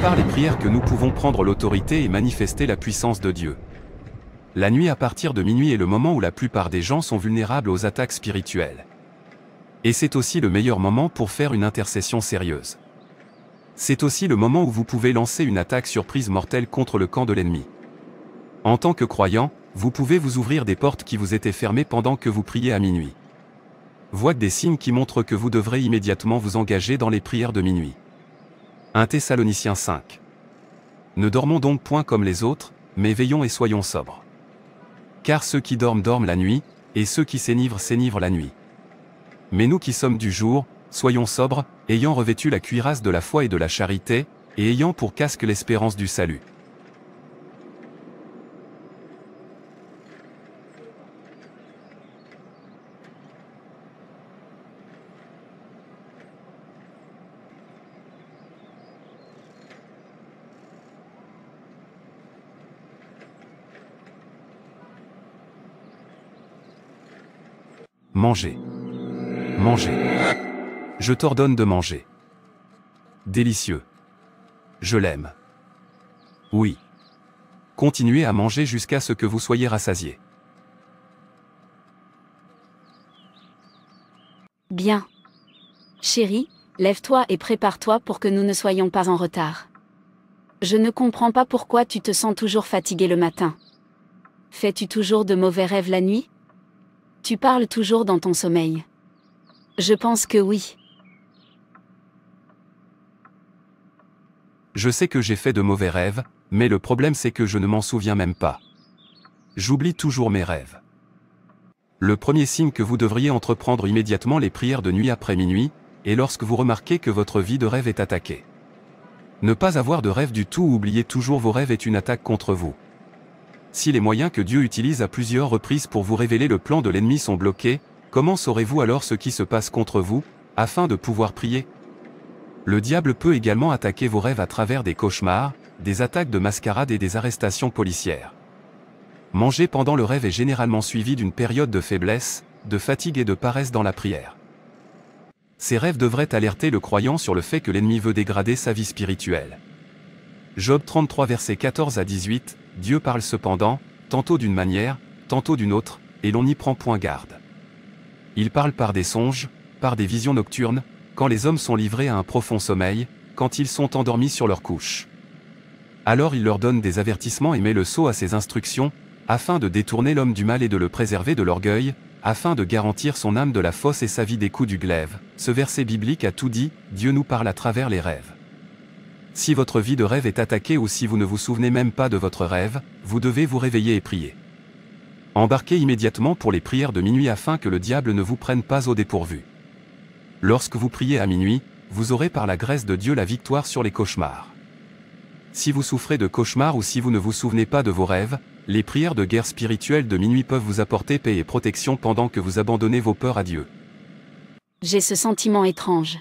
par les prières que nous pouvons prendre l'autorité et manifester la puissance de Dieu. La nuit à partir de minuit est le moment où la plupart des gens sont vulnérables aux attaques spirituelles. Et c'est aussi le meilleur moment pour faire une intercession sérieuse. C'est aussi le moment où vous pouvez lancer une attaque surprise mortelle contre le camp de l'ennemi. En tant que croyant, vous pouvez vous ouvrir des portes qui vous étaient fermées pendant que vous priez à minuit. Voici des signes qui montrent que vous devrez immédiatement vous engager dans les prières de minuit. 1 Thessaloniciens 5. Ne dormons donc point comme les autres, mais veillons et soyons sobres. Car ceux qui dorment dorment la nuit, et ceux qui s'enivrent s'enivrent la nuit. Mais nous qui sommes du jour, soyons sobres, ayant revêtu la cuirasse de la foi et de la charité, et ayant pour casque l'espérance du salut. Manger. Manger. Je t'ordonne de manger. Délicieux. Je l'aime. Oui. Continuez à manger jusqu'à ce que vous soyez rassasiés. Bien. Chérie, lève-toi et prépare-toi pour que nous ne soyons pas en retard. Je ne comprends pas pourquoi tu te sens toujours fatigué le matin. Fais-tu toujours de mauvais rêves la nuit ? Tu parles toujours dans ton sommeil. Je pense que oui. Je sais que j'ai fait de mauvais rêves, mais le problème c'est que je ne m'en souviens même pas. J'oublie toujours mes rêves. Le premier signe que vous devriez entreprendre immédiatement les prières de nuit après minuit, est lorsque vous remarquez que votre vie de rêve est attaquée. Ne pas avoir de rêve du tout ou oublier toujours vos rêves est une attaque contre vous. Si les moyens que Dieu utilise à plusieurs reprises pour vous révéler le plan de l'ennemi sont bloqués, comment saurez-vous alors ce qui se passe contre vous, afin de pouvoir prier ? Le diable peut également attaquer vos rêves à travers des cauchemars, des attaques de mascarade et des arrestations policières. Manger pendant le rêve est généralement suivi d'une période de faiblesse, de fatigue et de paresse dans la prière. Ces rêves devraient alerter le croyant sur le fait que l'ennemi veut dégrader sa vie spirituelle. Job 33 versets 14 à 18, Dieu parle cependant, tantôt d'une manière, tantôt d'une autre, et l'on n'y prend point garde. Il parle par des songes, par des visions nocturnes, quand les hommes sont livrés à un profond sommeil, quand ils sont endormis sur leur couche. Alors il leur donne des avertissements et met le sceau à ses instructions, afin de détourner l'homme du mal et de le préserver de l'orgueil, afin de garantir son âme de la fosse et sa vie des coups du glaive. Ce verset biblique a tout dit, Dieu nous parle à travers les rêves. Si votre vie de rêve est attaquée ou si vous ne vous souvenez même pas de votre rêve, vous devez vous réveiller et prier. Embarquez immédiatement pour les prières de minuit afin que le diable ne vous prenne pas au dépourvu. Lorsque vous priez à minuit, vous aurez par la grâce de Dieu la victoire sur les cauchemars. Si vous souffrez de cauchemars ou si vous ne vous souvenez pas de vos rêves, les prières de guerre spirituelle de minuit peuvent vous apporter paix et protection pendant que vous abandonnez vos peurs à Dieu. J'ai ce sentiment étrange.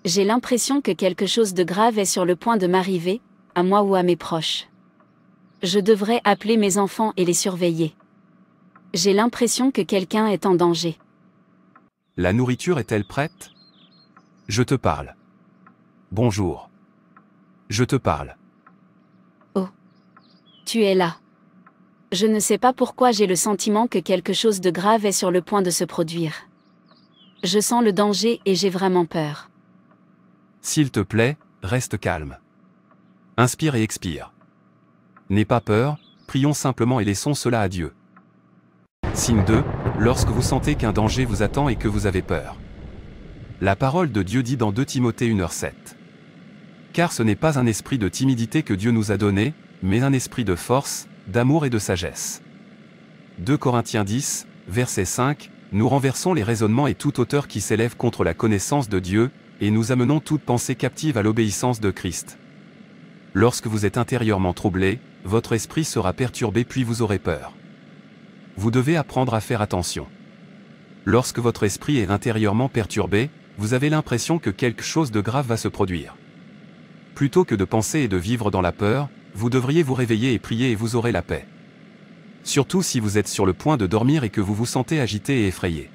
J'ai l'impression que quelque chose de grave est sur le point de m'arriver, à moi ou à mes proches. Je devrais appeler mes enfants et les surveiller. J'ai l'impression que quelqu'un est en danger. La nourriture est-elle prête ? Je te parle. Bonjour. Je te parle. Oh. Tu es là. Je ne sais pas pourquoi j'ai le sentiment que quelque chose de grave est sur le point de se produire. Je sens le danger et j'ai vraiment peur. S'il te plaît, reste calme. Inspire et expire. N'aie pas peur, prions simplement et laissons cela à Dieu. Signe 2, lorsque vous sentez qu'un danger vous attend et que vous avez peur. La parole de Dieu dit dans 2 Timothée 1h7. Car ce n'est pas un esprit de timidité que Dieu nous a donné, mais un esprit de force, d'amour et de sagesse. 2 Corinthiens 10, verset 5, nous renversons les raisonnements et toute hauteur qui s'élève contre la connaissance de Dieu, et nous amenons toute pensée captive à l'obéissance de Christ. Lorsque vous êtes intérieurement troublé, votre esprit sera perturbé puis vous aurez peur. Vous devez apprendre à faire attention. Lorsque votre esprit est intérieurement perturbé, vous avez l'impression que quelque chose de grave va se produire. Plutôt que de penser et de vivre dans la peur, vous devriez vous réveiller et prier et vous aurez la paix. Surtout si vous êtes sur le point de dormir et que vous vous sentez agité et effrayé.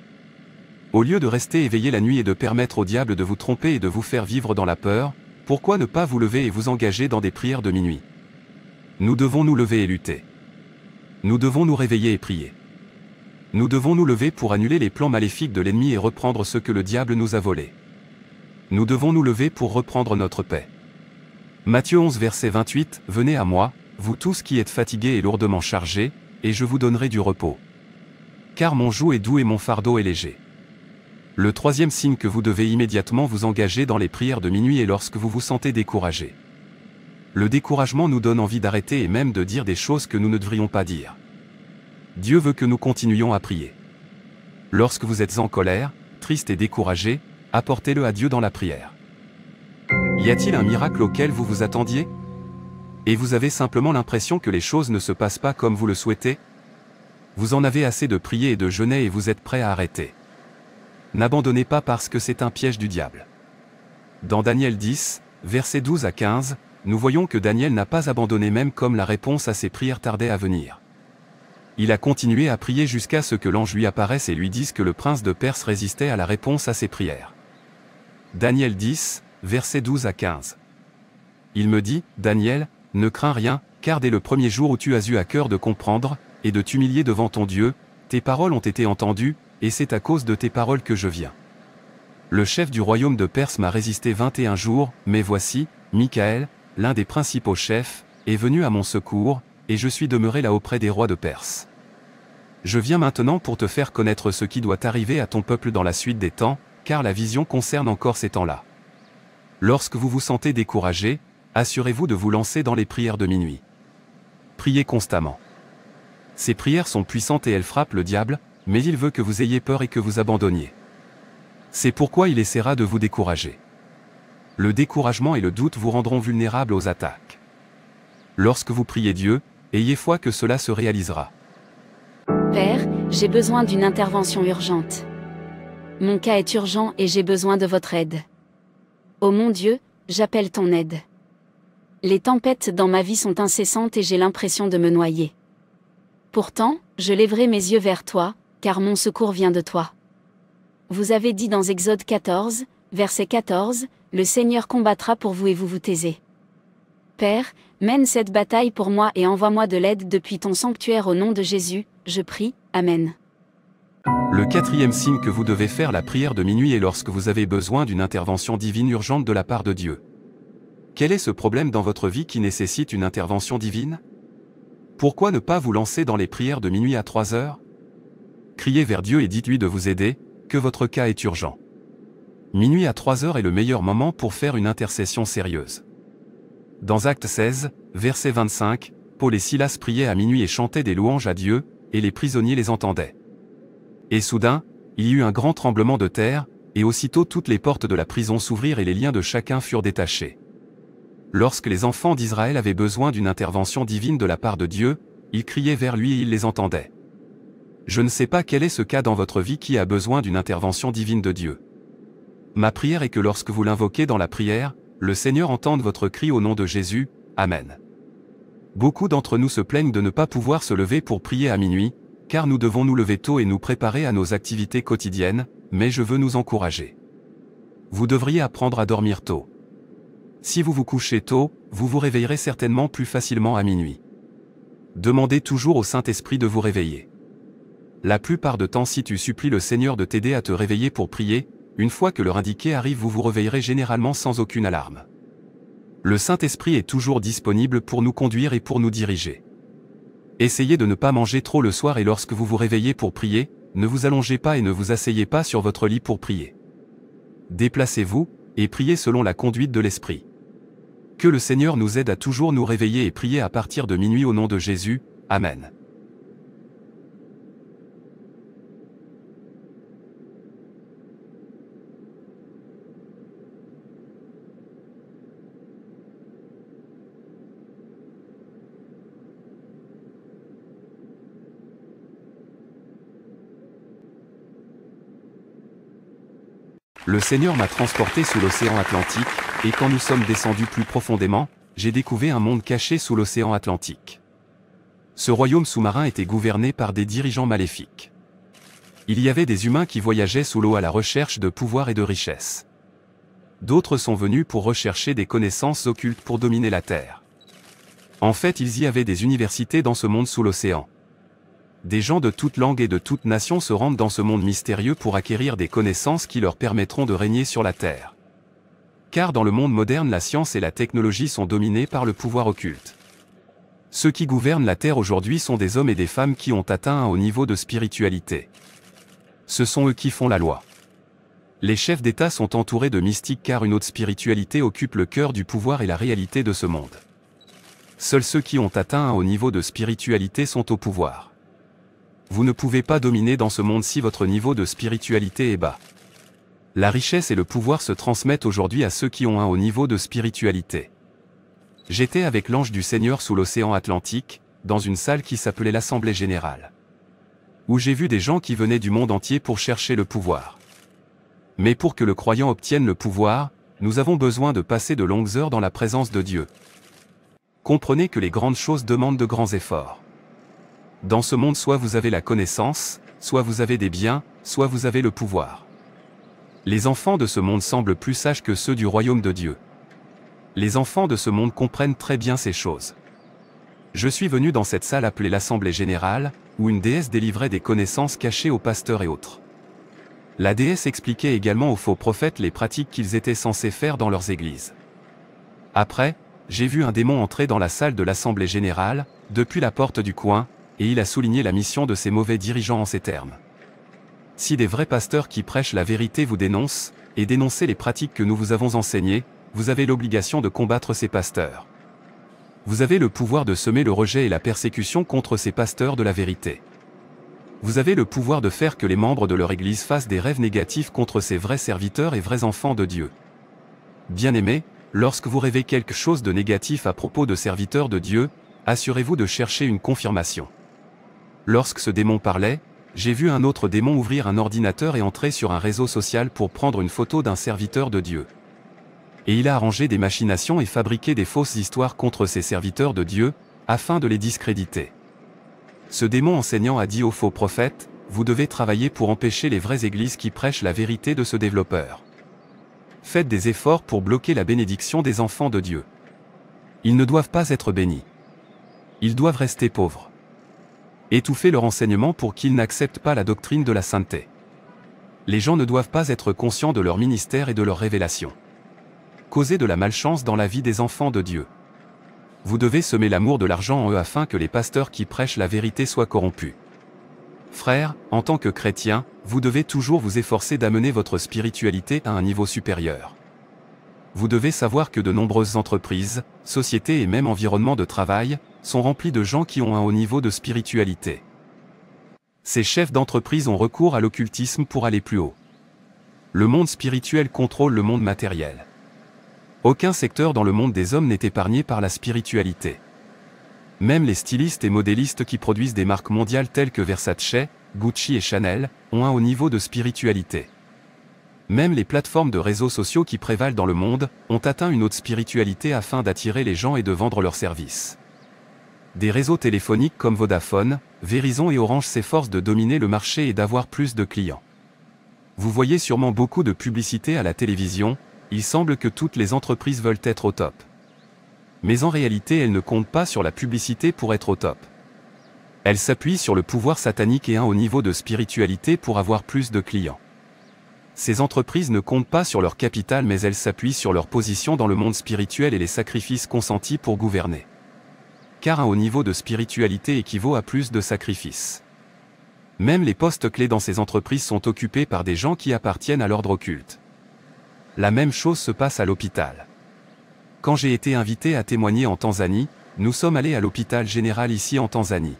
Au lieu de rester éveillé la nuit et de permettre au diable de vous tromper et de vous faire vivre dans la peur, Pourquoi ne pas vous lever et vous engager dans des prières de minuit? Nous devons nous lever et lutter. Nous devons nous réveiller et prier. Nous devons nous lever pour annuler les plans maléfiques de l'ennemi et reprendre ce que le diable nous a volé. Nous devons nous lever pour reprendre notre paix. Matthieu 11 verset 28, « Venez à moi, vous tous qui êtes fatigués et lourdement chargés, et je vous donnerai du repos. Car mon joug est doux et mon fardeau est léger. » Le troisième signe que vous devez immédiatement vous engager dans les prières de minuit est lorsque vous vous sentez découragé. Le découragement nous donne envie d'arrêter et même de dire des choses que nous ne devrions pas dire. Dieu veut que nous continuions à prier. Lorsque vous êtes en colère, triste et découragé, apportez-le à Dieu dans la prière. Y a-t-il un miracle auquel vous vous attendiez? Et vous avez simplement l'impression que les choses ne se passent pas comme vous le souhaitez? Vous en avez assez de prier et de jeûner et vous êtes prêt à arrêter. N'abandonnez pas parce que c'est un piège du diable. Dans Daniel 10, versets 12 à 15, nous voyons que Daniel n'a pas abandonné même comme la réponse à ses prières tardait à venir. Il a continué à prier jusqu'à ce que l'ange lui apparaisse et lui dise que le prince de Perse résistait à la réponse à ses prières. Daniel 10, versets 12 à 15. Il me dit, « Daniel, ne crains rien, car dès le premier jour où tu as eu à cœur de comprendre, et de t'humilier devant ton Dieu, tes paroles ont été entendues, et c'est à cause de tes paroles que je viens. Le chef du royaume de Perse m'a résisté 21 jours, mais voici, Michaël, l'un des principaux chefs, est venu à mon secours, et je suis demeuré là auprès des rois de Perse. Je viens maintenant pour te faire connaître ce qui doit arriver à ton peuple dans la suite des temps, car la vision concerne encore ces temps-là. Lorsque vous vous sentez découragé, assurez-vous de vous lancer dans les prières de minuit. Priez constamment. Ces prières sont puissantes et elles frappent le diable, mais il veut que vous ayez peur et que vous abandonniez. C'est pourquoi il essaiera de vous décourager. Le découragement et le doute vous rendront vulnérables aux attaques. Lorsque vous priez Dieu, ayez foi que cela se réalisera. Père, j'ai besoin d'une intervention urgente. Mon cas est urgent et j'ai besoin de votre aide. Ô mon Dieu, j'appelle ton aide. Les tempêtes dans ma vie sont incessantes et j'ai l'impression de me noyer. Pourtant, je lèverai mes yeux vers toi, car mon secours vient de toi. Vous avez dit dans Exode 14, verset 14, « Le Seigneur combattra pour vous et vous vous taisez. » Père, mène cette bataille pour moi et envoie-moi de l'aide depuis ton sanctuaire au nom de Jésus, je prie, Amen. Le quatrième signe que vous devez faire la prière de minuit est lorsque vous avez besoin d'une intervention divine urgente de la part de Dieu. Quel est ce problème dans votre vie qui nécessite une intervention divine? Pourquoi ne pas vous lancer dans les prières de minuit à 3 heures? Criez vers Dieu et dites-lui de vous aider, que votre cas est urgent. Minuit à 3 heures est le meilleur moment pour faire une intercession sérieuse. Dans Actes 16, verset 25, Paul et Silas priaient à minuit et chantaient des louanges à Dieu, et les prisonniers les entendaient. Et soudain, il y eut un grand tremblement de terre, et aussitôt toutes les portes de la prison s'ouvrirent et les liens de chacun furent détachés. Lorsque les enfants d'Israël avaient besoin d'une intervention divine de la part de Dieu, ils criaient vers lui et il les entendait. Je ne sais pas quel est ce cas dans votre vie qui a besoin d'une intervention divine de Dieu. Ma prière est que lorsque vous l'invoquez dans la prière, le Seigneur entende votre cri au nom de Jésus, Amen. Beaucoup d'entre nous se plaignent de ne pas pouvoir se lever pour prier à minuit, car nous devons nous lever tôt et nous préparer à nos activités quotidiennes, mais je veux nous encourager. Vous devriez apprendre à dormir tôt. Si vous vous couchez tôt, vous vous réveillerez certainement plus facilement à minuit. Demandez toujours au Saint-Esprit de vous réveiller. La plupart du temps si tu supplies le Seigneur de t'aider à te réveiller pour prier, une fois que l'heure indiquée arrive vous vous réveillerez généralement sans aucune alarme. Le Saint-Esprit est toujours disponible pour nous conduire et pour nous diriger. Essayez de ne pas manger trop le soir et lorsque vous vous réveillez pour prier, ne vous allongez pas et ne vous asseyez pas sur votre lit pour prier. Déplacez-vous, et priez selon la conduite de l'Esprit. Que le Seigneur nous aide à toujours nous réveiller et prier à partir de minuit au nom de Jésus, Amen. Le Seigneur m'a transporté sous l'océan Atlantique, et quand nous sommes descendus plus profondément, j'ai découvert un monde caché sous l'océan Atlantique. Ce royaume sous-marin était gouverné par des dirigeants maléfiques. Il y avait des humains qui voyageaient sous l'eau à la recherche de pouvoir et de richesse. D'autres sont venus pour rechercher des connaissances occultes pour dominer la Terre. En fait, il y avait des universités dans ce monde sous l'océan. Des gens de toute langue et de toute nation se rendent dans ce monde mystérieux pour acquérir des connaissances qui leur permettront de régner sur la Terre. Car dans le monde moderne, la science et la technologie sont dominées par le pouvoir occulte. Ceux qui gouvernent la Terre aujourd'hui sont des hommes et des femmes qui ont atteint un haut niveau de spiritualité. Ce sont eux qui font la loi. Les chefs d'État sont entourés de mystiques car une haute spiritualité occupe le cœur du pouvoir et la réalité de ce monde. Seuls ceux qui ont atteint un haut niveau de spiritualité sont au pouvoir. Vous ne pouvez pas dominer dans ce monde si votre niveau de spiritualité est bas. La richesse et le pouvoir se transmettent aujourd'hui à ceux qui ont un haut niveau de spiritualité. J'étais avec l'ange du Seigneur sous l'océan Atlantique, dans une salle qui s'appelait l'Assemblée Générale. Où j'ai vu des gens qui venaient du monde entier pour chercher le pouvoir. Mais pour que le croyant obtienne le pouvoir, nous avons besoin de passer de longues heures dans la présence de Dieu. Comprenez que les grandes choses demandent de grands efforts. Dans ce monde, soit vous avez la connaissance, soit vous avez des biens, soit vous avez le pouvoir. Les enfants de ce monde semblent plus sages que ceux du royaume de Dieu. Les enfants de ce monde comprennent très bien ces choses. Je suis venu dans cette salle appelée l'Assemblée Générale, où une déesse délivrait des connaissances cachées aux pasteurs et autres. La déesse expliquait également aux faux prophètes les pratiques qu'ils étaient censés faire dans leurs églises. Après, j'ai vu un démon entrer dans la salle de l'Assemblée Générale, depuis la porte du coin, et il a souligné la mission de ces mauvais dirigeants en ces termes. Si des vrais pasteurs qui prêchent la vérité vous dénoncent, et dénoncez les pratiques que nous vous avons enseignées, vous avez l'obligation de combattre ces pasteurs. Vous avez le pouvoir de semer le rejet et la persécution contre ces pasteurs de la vérité. Vous avez le pouvoir de faire que les membres de leur église fassent des rêves négatifs contre ces vrais serviteurs et vrais enfants de Dieu. Bien-aimés, lorsque vous rêvez quelque chose de négatif à propos de serviteurs de Dieu, assurez-vous de chercher une confirmation. Lorsque ce démon parlait, j'ai vu un autre démon ouvrir un ordinateur et entrer sur un réseau social pour prendre une photo d'un serviteur de Dieu. Et il a arrangé des machinations et fabriqué des fausses histoires contre ces serviteurs de Dieu, afin de les discréditer. Ce démon enseignant a dit aux faux prophètes, « Vous devez travailler pour empêcher les vraies églises qui prêchent la vérité de ce développeur. Faites des efforts pour bloquer la bénédiction des enfants de Dieu. Ils ne doivent pas être bénis. Ils doivent rester pauvres. Étouffer leur enseignement pour qu'ils n'acceptent pas la doctrine de la sainteté. Les gens ne doivent pas être conscients de leur ministère et de leur révélation. Causer de la malchance dans la vie des enfants de Dieu. Vous devez semer l'amour de l'argent en eux afin que les pasteurs qui prêchent la vérité soient corrompus. Frères, en tant que chrétiens, vous devez toujours vous efforcer d'amener votre spiritualité à un niveau supérieur. Vous devez savoir que de nombreuses entreprises, sociétés et même environnements de travail, sont remplis de gens qui ont un haut niveau de spiritualité. Ces chefs d'entreprise ont recours à l'occultisme pour aller plus haut. Le monde spirituel contrôle le monde matériel. Aucun secteur dans le monde des hommes n'est épargné par la spiritualité. Même les stylistes et modélistes qui produisent des marques mondiales telles que Versace, Gucci et Chanel, ont un haut niveau de spiritualité. Même les plateformes de réseaux sociaux qui prévalent dans le monde, ont atteint une haute spiritualité afin d'attirer les gens et de vendre leurs services. Des réseaux téléphoniques comme Vodafone, Verizon et Orange s'efforcent de dominer le marché et d'avoir plus de clients. Vous voyez sûrement beaucoup de publicités à la télévision, il semble que toutes les entreprises veulent être au top. Mais en réalité, elles ne comptent pas sur la publicité pour être au top. Elles s'appuient sur le pouvoir satanique et un haut niveau de spiritualité pour avoir plus de clients. Ces entreprises ne comptent pas sur leur capital mais elles s'appuient sur leur position dans le monde spirituel et les sacrifices consentis pour gouverner. Car un haut niveau de spiritualité équivaut à plus de sacrifices. Même les postes clés dans ces entreprises sont occupés par des gens qui appartiennent à l'ordre occulte. La même chose se passe à l'hôpital. Quand j'ai été invité à témoigner en Tanzanie, nous sommes allés à l'hôpital général ici en Tanzanie.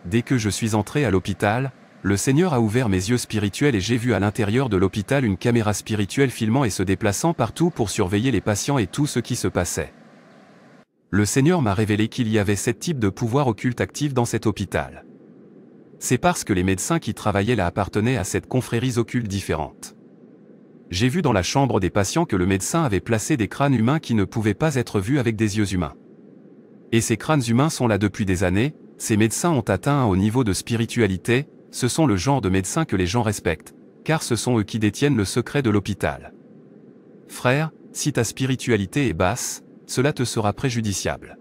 Dès que je suis entré à l'hôpital, le Seigneur a ouvert mes yeux spirituels et j'ai vu à l'intérieur de l'hôpital une caméra spirituelle filmant et se déplaçant partout pour surveiller les patients et tout ce qui se passait. Le Seigneur m'a révélé qu'il y avait 7 types de pouvoirs occultes actifs dans cet hôpital. C'est parce que les médecins qui travaillaient là appartenaient à cette confrérie occulte différente. J'ai vu dans la chambre des patients que le médecin avait placé des crânes humains qui ne pouvaient pas être vus avec des yeux humains. Et ces crânes humains sont là depuis des années, ces médecins ont atteint un haut niveau de spiritualité, ce sont le genre de médecins que les gens respectent, car ce sont eux qui détiennent le secret de l'hôpital. Frère, si ta spiritualité est basse, cela te sera préjudiciable.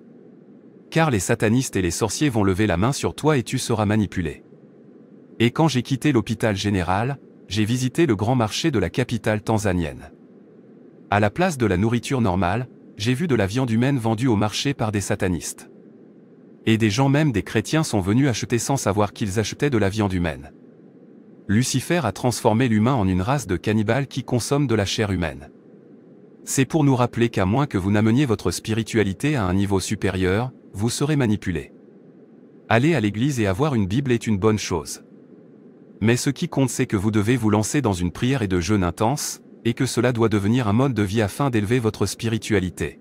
Car les satanistes et les sorciers vont lever la main sur toi et tu seras manipulé. Et quand j'ai quitté l'hôpital général, j'ai visité le grand marché de la capitale tanzanienne. À la place de la nourriture normale, j'ai vu de la viande humaine vendue au marché par des satanistes. Et des gens, même des chrétiens, sont venus acheter sans savoir qu'ils achetaient de la viande humaine. Lucifer a transformé l'humain en une race de cannibales qui consomment de la chair humaine. C'est pour nous rappeler qu'à moins que vous n'ameniez votre spiritualité à un niveau supérieur, vous serez manipulé. Aller à l'église et avoir une Bible est une bonne chose. Mais ce qui compte, c'est que vous devez vous lancer dans une prière et de jeûne intense, et que cela doit devenir un mode de vie afin d'élever votre spiritualité.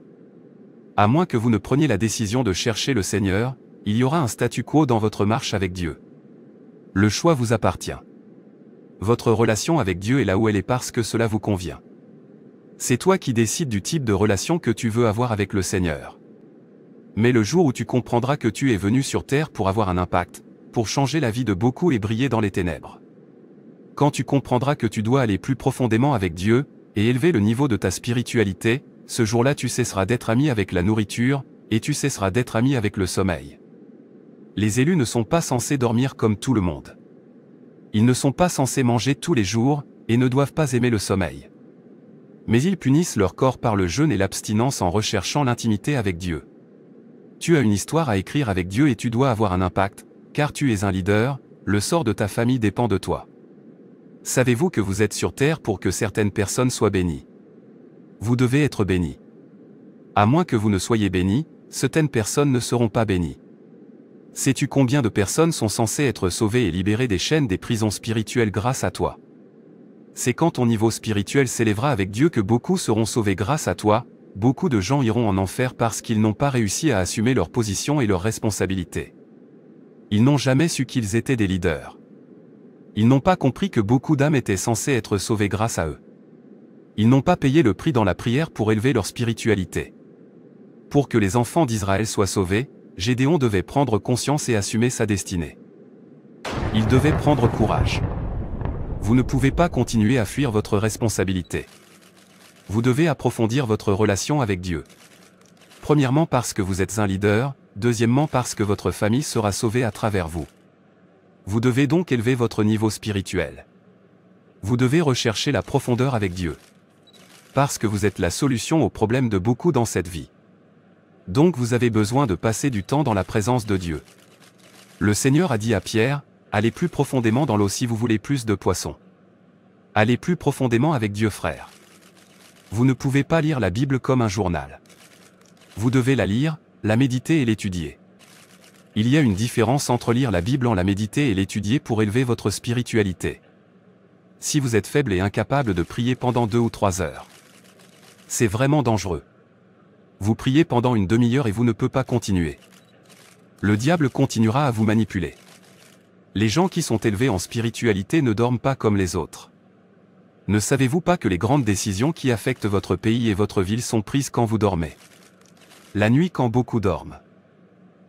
À moins que vous ne preniez la décision de chercher le Seigneur, il y aura un statu quo dans votre marche avec Dieu. Le choix vous appartient. Votre relation avec Dieu est là où elle est parce que cela vous convient. C'est toi qui décides du type de relation que tu veux avoir avec le Seigneur. Mais le jour où tu comprendras que tu es venu sur terre pour avoir un impact, pour changer la vie de beaucoup et briller dans les ténèbres. Quand tu comprendras que tu dois aller plus profondément avec Dieu, et élever le niveau de ta spiritualité, ce jour-là tu cesseras d'être ami avec la nourriture, et tu cesseras d'être ami avec le sommeil. Les élus ne sont pas censés dormir comme tout le monde. Ils ne sont pas censés manger tous les jours, et ne doivent pas aimer le sommeil. Mais ils punissent leur corps par le jeûne et l'abstinence en recherchant l'intimité avec Dieu. Tu as une histoire à écrire avec Dieu et tu dois avoir un impact, car tu es un leader, le sort de ta famille dépend de toi. Savez-vous que vous êtes sur terre pour que certaines personnes soient bénies? Vous devez être bénis. À moins que vous ne soyez bénis, certaines personnes ne seront pas bénies. Sais-tu combien de personnes sont censées être sauvées et libérées des chaînes des prisons spirituelles grâce à toi? C'est quand ton niveau spirituel s'élèvera avec Dieu que beaucoup seront sauvés grâce à toi. Beaucoup de gens iront en enfer parce qu'ils n'ont pas réussi à assumer leur position et leurs responsabilités. Ils n'ont jamais su qu'ils étaient des leaders. Ils n'ont pas compris que beaucoup d'âmes étaient censées être sauvées grâce à eux. Ils n'ont pas payé le prix dans la prière pour élever leur spiritualité. Pour que les enfants d'Israël soient sauvés, Gédéon devait prendre conscience et assumer sa destinée. Il devait prendre courage. Vous ne pouvez pas continuer à fuir votre responsabilité. Vous devez approfondir votre relation avec Dieu. Premièrement parce que vous êtes un leader, deuxièmement parce que votre famille sera sauvée à travers vous. Vous devez donc élever votre niveau spirituel. Vous devez rechercher la profondeur avec Dieu. Parce que vous êtes la solution aux problèmes de beaucoup dans cette vie. Donc vous avez besoin de passer du temps dans la présence de Dieu. Le Seigneur a dit à Pierre, allez plus profondément dans l'eau si vous voulez plus de poissons. Allez plus profondément avec Dieu, frère. Vous ne pouvez pas lire la Bible comme un journal. Vous devez la lire, la méditer et l'étudier. Il y a une différence entre lire la Bible en la méditer et l'étudier pour élever votre spiritualité. Si vous êtes faible et incapable de prier pendant 2 ou 3 heures, c'est vraiment dangereux. Vous priez pendant une demi-heure et vous ne pouvez pas continuer. Le diable continuera à vous manipuler. Les gens qui sont élevés en spiritualité ne dorment pas comme les autres. Ne savez-vous pas que les grandes décisions qui affectent votre pays et votre ville sont prises quand vous dormez? La nuit quand beaucoup dorment.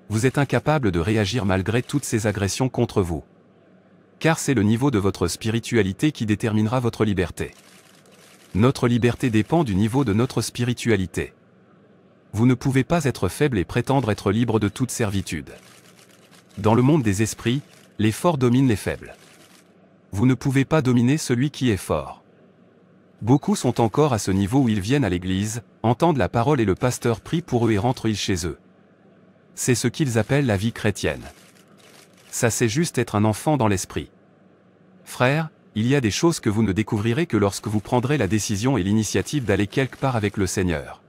Vous êtes incapable de réagir malgré toutes ces agressions contre vous. Car c'est le niveau de votre spiritualité qui déterminera votre liberté. Notre liberté dépend du niveau de notre spiritualité. Vous ne pouvez pas être faible et prétendre être libre de toute servitude. Dans le monde des esprits, les forts dominent les faibles. Vous ne pouvez pas dominer celui qui est fort. Beaucoup sont encore à ce niveau où ils viennent à l'église, entendent la parole et le pasteur prie pour eux et rentrent chez eux. C'est ce qu'ils appellent la vie chrétienne. Ça c'est juste être un enfant dans l'esprit. Frère, il y a des choses que vous ne découvrirez que lorsque vous prendrez la décision et l'initiative d'aller quelque part avec le Seigneur.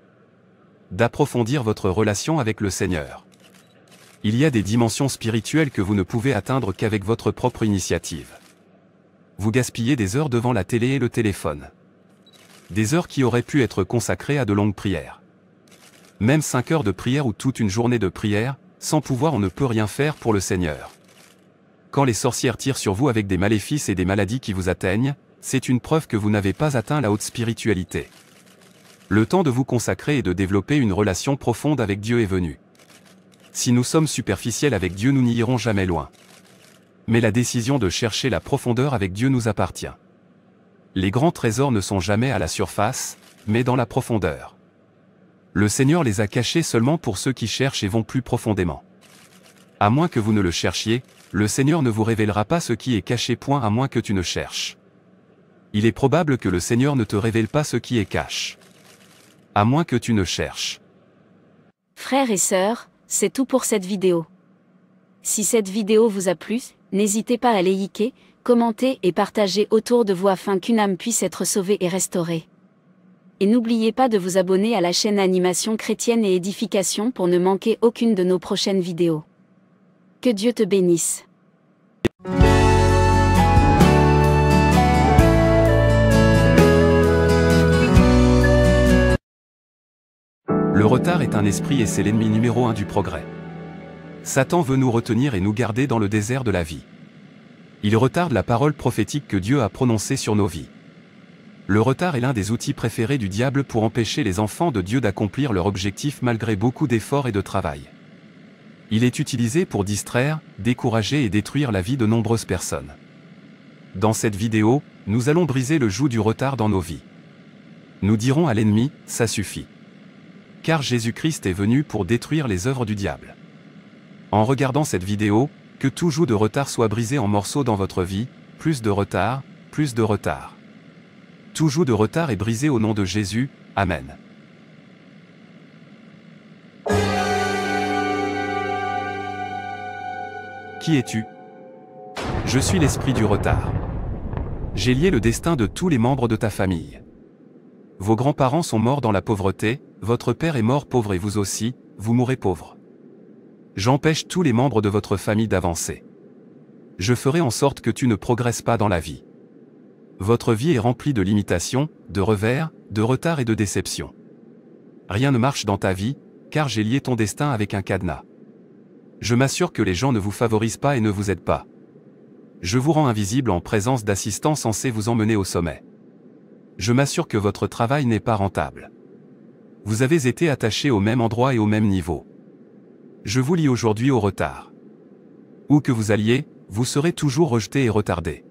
D'approfondir votre relation avec le Seigneur. Il y a des dimensions spirituelles que vous ne pouvez atteindre qu'avec votre propre initiative. Vous gaspillez des heures devant la télé et le téléphone. Des heures qui auraient pu être consacrées à de longues prières. Même 5 heures de prière ou toute une journée de prière, sans pouvoir on ne peut rien faire pour le Seigneur. Quand les sorcières tirent sur vous avec des maléfices et des maladies qui vous atteignent, c'est une preuve que vous n'avez pas atteint la haute spiritualité. Le temps de vous consacrer et de développer une relation profonde avec Dieu est venu. Si nous sommes superficiels avec Dieu, nous n'irons jamais loin. Mais la décision de chercher la profondeur avec Dieu nous appartient. Les grands trésors ne sont jamais à la surface, mais dans la profondeur. Le Seigneur les a cachés seulement pour ceux qui cherchent et vont plus profondément. À moins que vous ne le cherchiez, le Seigneur ne vous révélera pas ce qui est caché. À moins que tu ne cherches. Il est probable que le Seigneur ne te révèle pas ce qui est caché. À moins que tu ne cherches. Frères et sœurs, c'est tout pour cette vidéo. Si cette vidéo vous a plu, n'hésitez pas à liker, commenter et partager autour de vous afin qu'une âme puisse être sauvée et restaurée. Et n'oubliez pas de vous abonner à la chaîne Animation Chrétienne et Édification pour ne manquer aucune de nos prochaines vidéos. Que Dieu te bénisse. Le retard est un esprit et c'est l'ennemi numéro 1 du progrès. Satan veut nous retenir et nous garder dans le désert de la vie. Il retarde la parole prophétique que Dieu a prononcée sur nos vies. Le retard est l'un des outils préférés du diable pour empêcher les enfants de Dieu d'accomplir leur objectif malgré beaucoup d'efforts et de travail. Il est utilisé pour distraire, décourager et détruire la vie de nombreuses personnes. Dans cette vidéo, nous allons briser le joug du retard dans nos vies. Nous dirons à l'ennemi, ça suffit. Car Jésus-Christ est venu pour détruire les œuvres du diable. En regardant cette vidéo, que tout joug de retard soit brisé en morceaux dans votre vie, plus de retard, plus de retard. Tout joug de retard est brisé au nom de Jésus, Amen. Qui es-tu? Je suis l'esprit du retard. J'ai lié le destin de tous les membres de ta famille. Vos grands-parents sont morts dans la pauvreté, votre père est mort pauvre et vous aussi, vous mourrez pauvre. J'empêche tous les membres de votre famille d'avancer. Je ferai en sorte que tu ne progresses pas dans la vie. Votre vie est remplie de limitations, de revers, de retards et de déceptions. Rien ne marche dans ta vie, car j'ai lié ton destin avec un cadenas. Je m'assure que les gens ne vous favorisent pas et ne vous aident pas. Je vous rends invisible en présence d'assistants censés vous emmener au sommet. Je m'assure que votre travail n'est pas rentable. Vous avez été attaché au même endroit et au même niveau. Je vous lie aujourd'hui au retard. Où que vous alliez, vous serez toujours rejeté et retardé.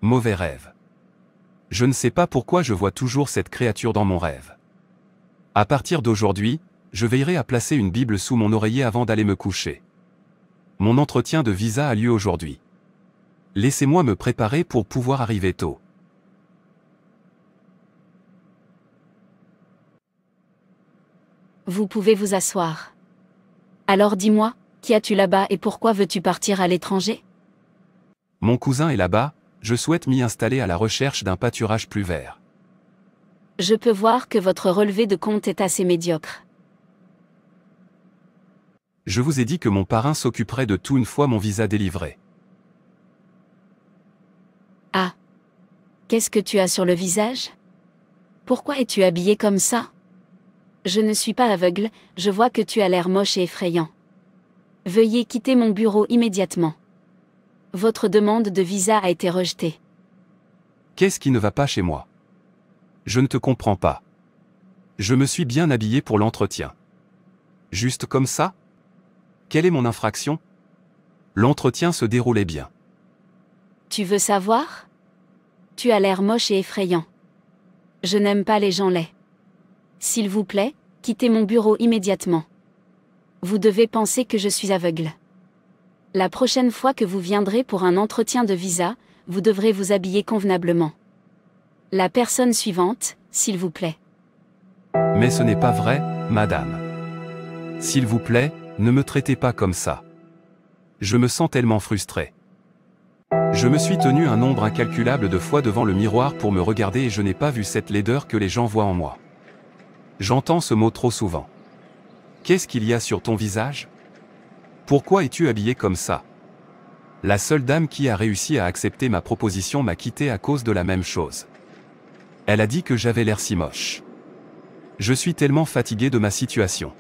Mauvais rêve. Je ne sais pas pourquoi je vois toujours cette créature dans mon rêve. À partir d'aujourd'hui, je veillerai à placer une Bible sous mon oreiller avant d'aller me coucher. Mon entretien de visa a lieu aujourd'hui. Laissez-moi me préparer pour pouvoir arriver tôt. Vous pouvez vous asseoir. Alors dis-moi, qui as-tu là-bas et pourquoi veux-tu partir à l'étranger? Mon cousin est là-bas, je souhaite m'y installer à la recherche d'un pâturage plus vert. Je peux voir que votre relevé de compte est assez médiocre. Je vous ai dit que mon parrain s'occuperait de tout une fois mon visa délivré. Ah. Qu'est-ce que tu as sur le visage? Pourquoi es-tu habillé comme ça? Je ne suis pas aveugle, je vois que tu as l'air moche et effrayant. Veuillez quitter mon bureau immédiatement. Votre demande de visa a été rejetée. Qu'est-ce qui ne va pas chez moi? Je ne te comprends pas. Je me suis bien habillé pour l'entretien. Juste comme ça? Quelle est mon infraction? L'entretien se déroulait bien. Tu veux savoir? Tu as l'air moche et effrayant. Je n'aime pas les gens laids. S'il vous plaît, quittez mon bureau immédiatement. Vous devez penser que je suis aveugle. La prochaine fois que vous viendrez pour un entretien de visa, vous devrez vous habiller convenablement. La personne suivante, s'il vous plaît. Mais ce n'est pas vrai, madame. S'il vous plaît, ne me traitez pas comme ça. Je me sens tellement frustré. Je me suis tenu un nombre incalculable de fois devant le miroir pour me regarder et je n'ai pas vu cette laideur que les gens voient en moi. J'entends ce mot trop souvent. Qu'est-ce qu'il y a sur ton visage? Pourquoi es-tu habillé comme ça? La seule dame qui a réussi à accepter ma proposition m'a quitté à cause de la même chose. Elle a dit que j'avais l'air si moche. Je suis tellement fatigué de ma situation.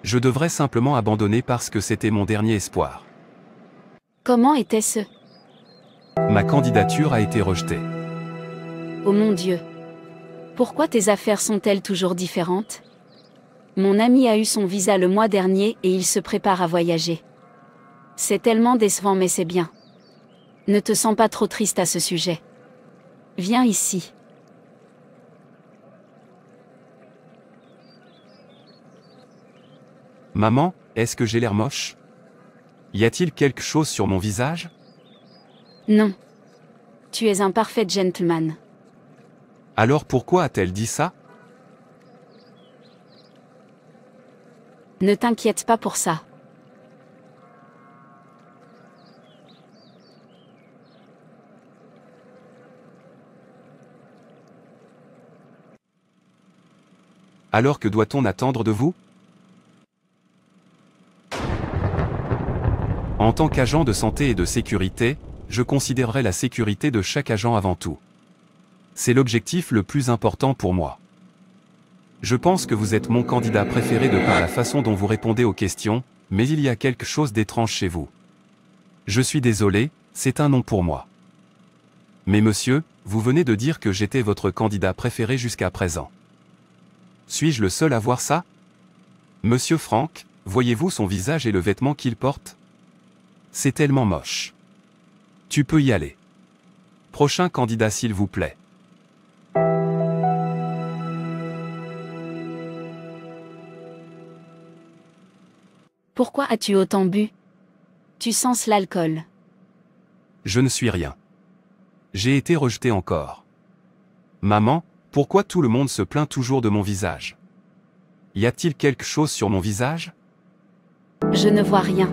Je devrais simplement abandonner parce que c'était mon dernier espoir. Comment était-ce? Ma candidature a été rejetée. Oh mon Dieu! Pourquoi tes affaires sont-elles toujours différentes? Mon ami a eu son visa le mois dernier et il se prépare à voyager. C'est tellement décevant mais c'est bien. Ne te sens pas trop triste à ce sujet. Viens ici. Maman, est-ce que j'ai l'air moche? Y a-t-il quelque chose sur mon visage? Non. Tu es un parfait gentleman. Alors pourquoi a-t-elle dit ça? Ne t'inquiète pas pour ça. Alors que doit-on attendre de vous? En tant qu'agent de santé et de sécurité, je considérerai la sécurité de chaque agent avant tout. C'est l'objectif le plus important pour moi. Je pense que vous êtes mon candidat préféré de par la façon dont vous répondez aux questions, mais il y a quelque chose d'étrange chez vous. Je suis désolé, c'est un non pour moi. Mais monsieur, vous venez de dire que j'étais votre candidat préféré jusqu'à présent. Suis-je le seul à voir ça? Monsieur Frank, voyez-vous son visage et le vêtement qu'il porte? C'est tellement moche. Tu peux y aller. Prochain candidat s'il vous plaît. Pourquoi as-tu autant bu? Tu sens l'alcool. Je ne suis rien. J'ai été rejeté encore. Maman, pourquoi tout le monde se plaint toujours de mon visage? Y a-t-il quelque chose sur mon visage? Je ne vois rien.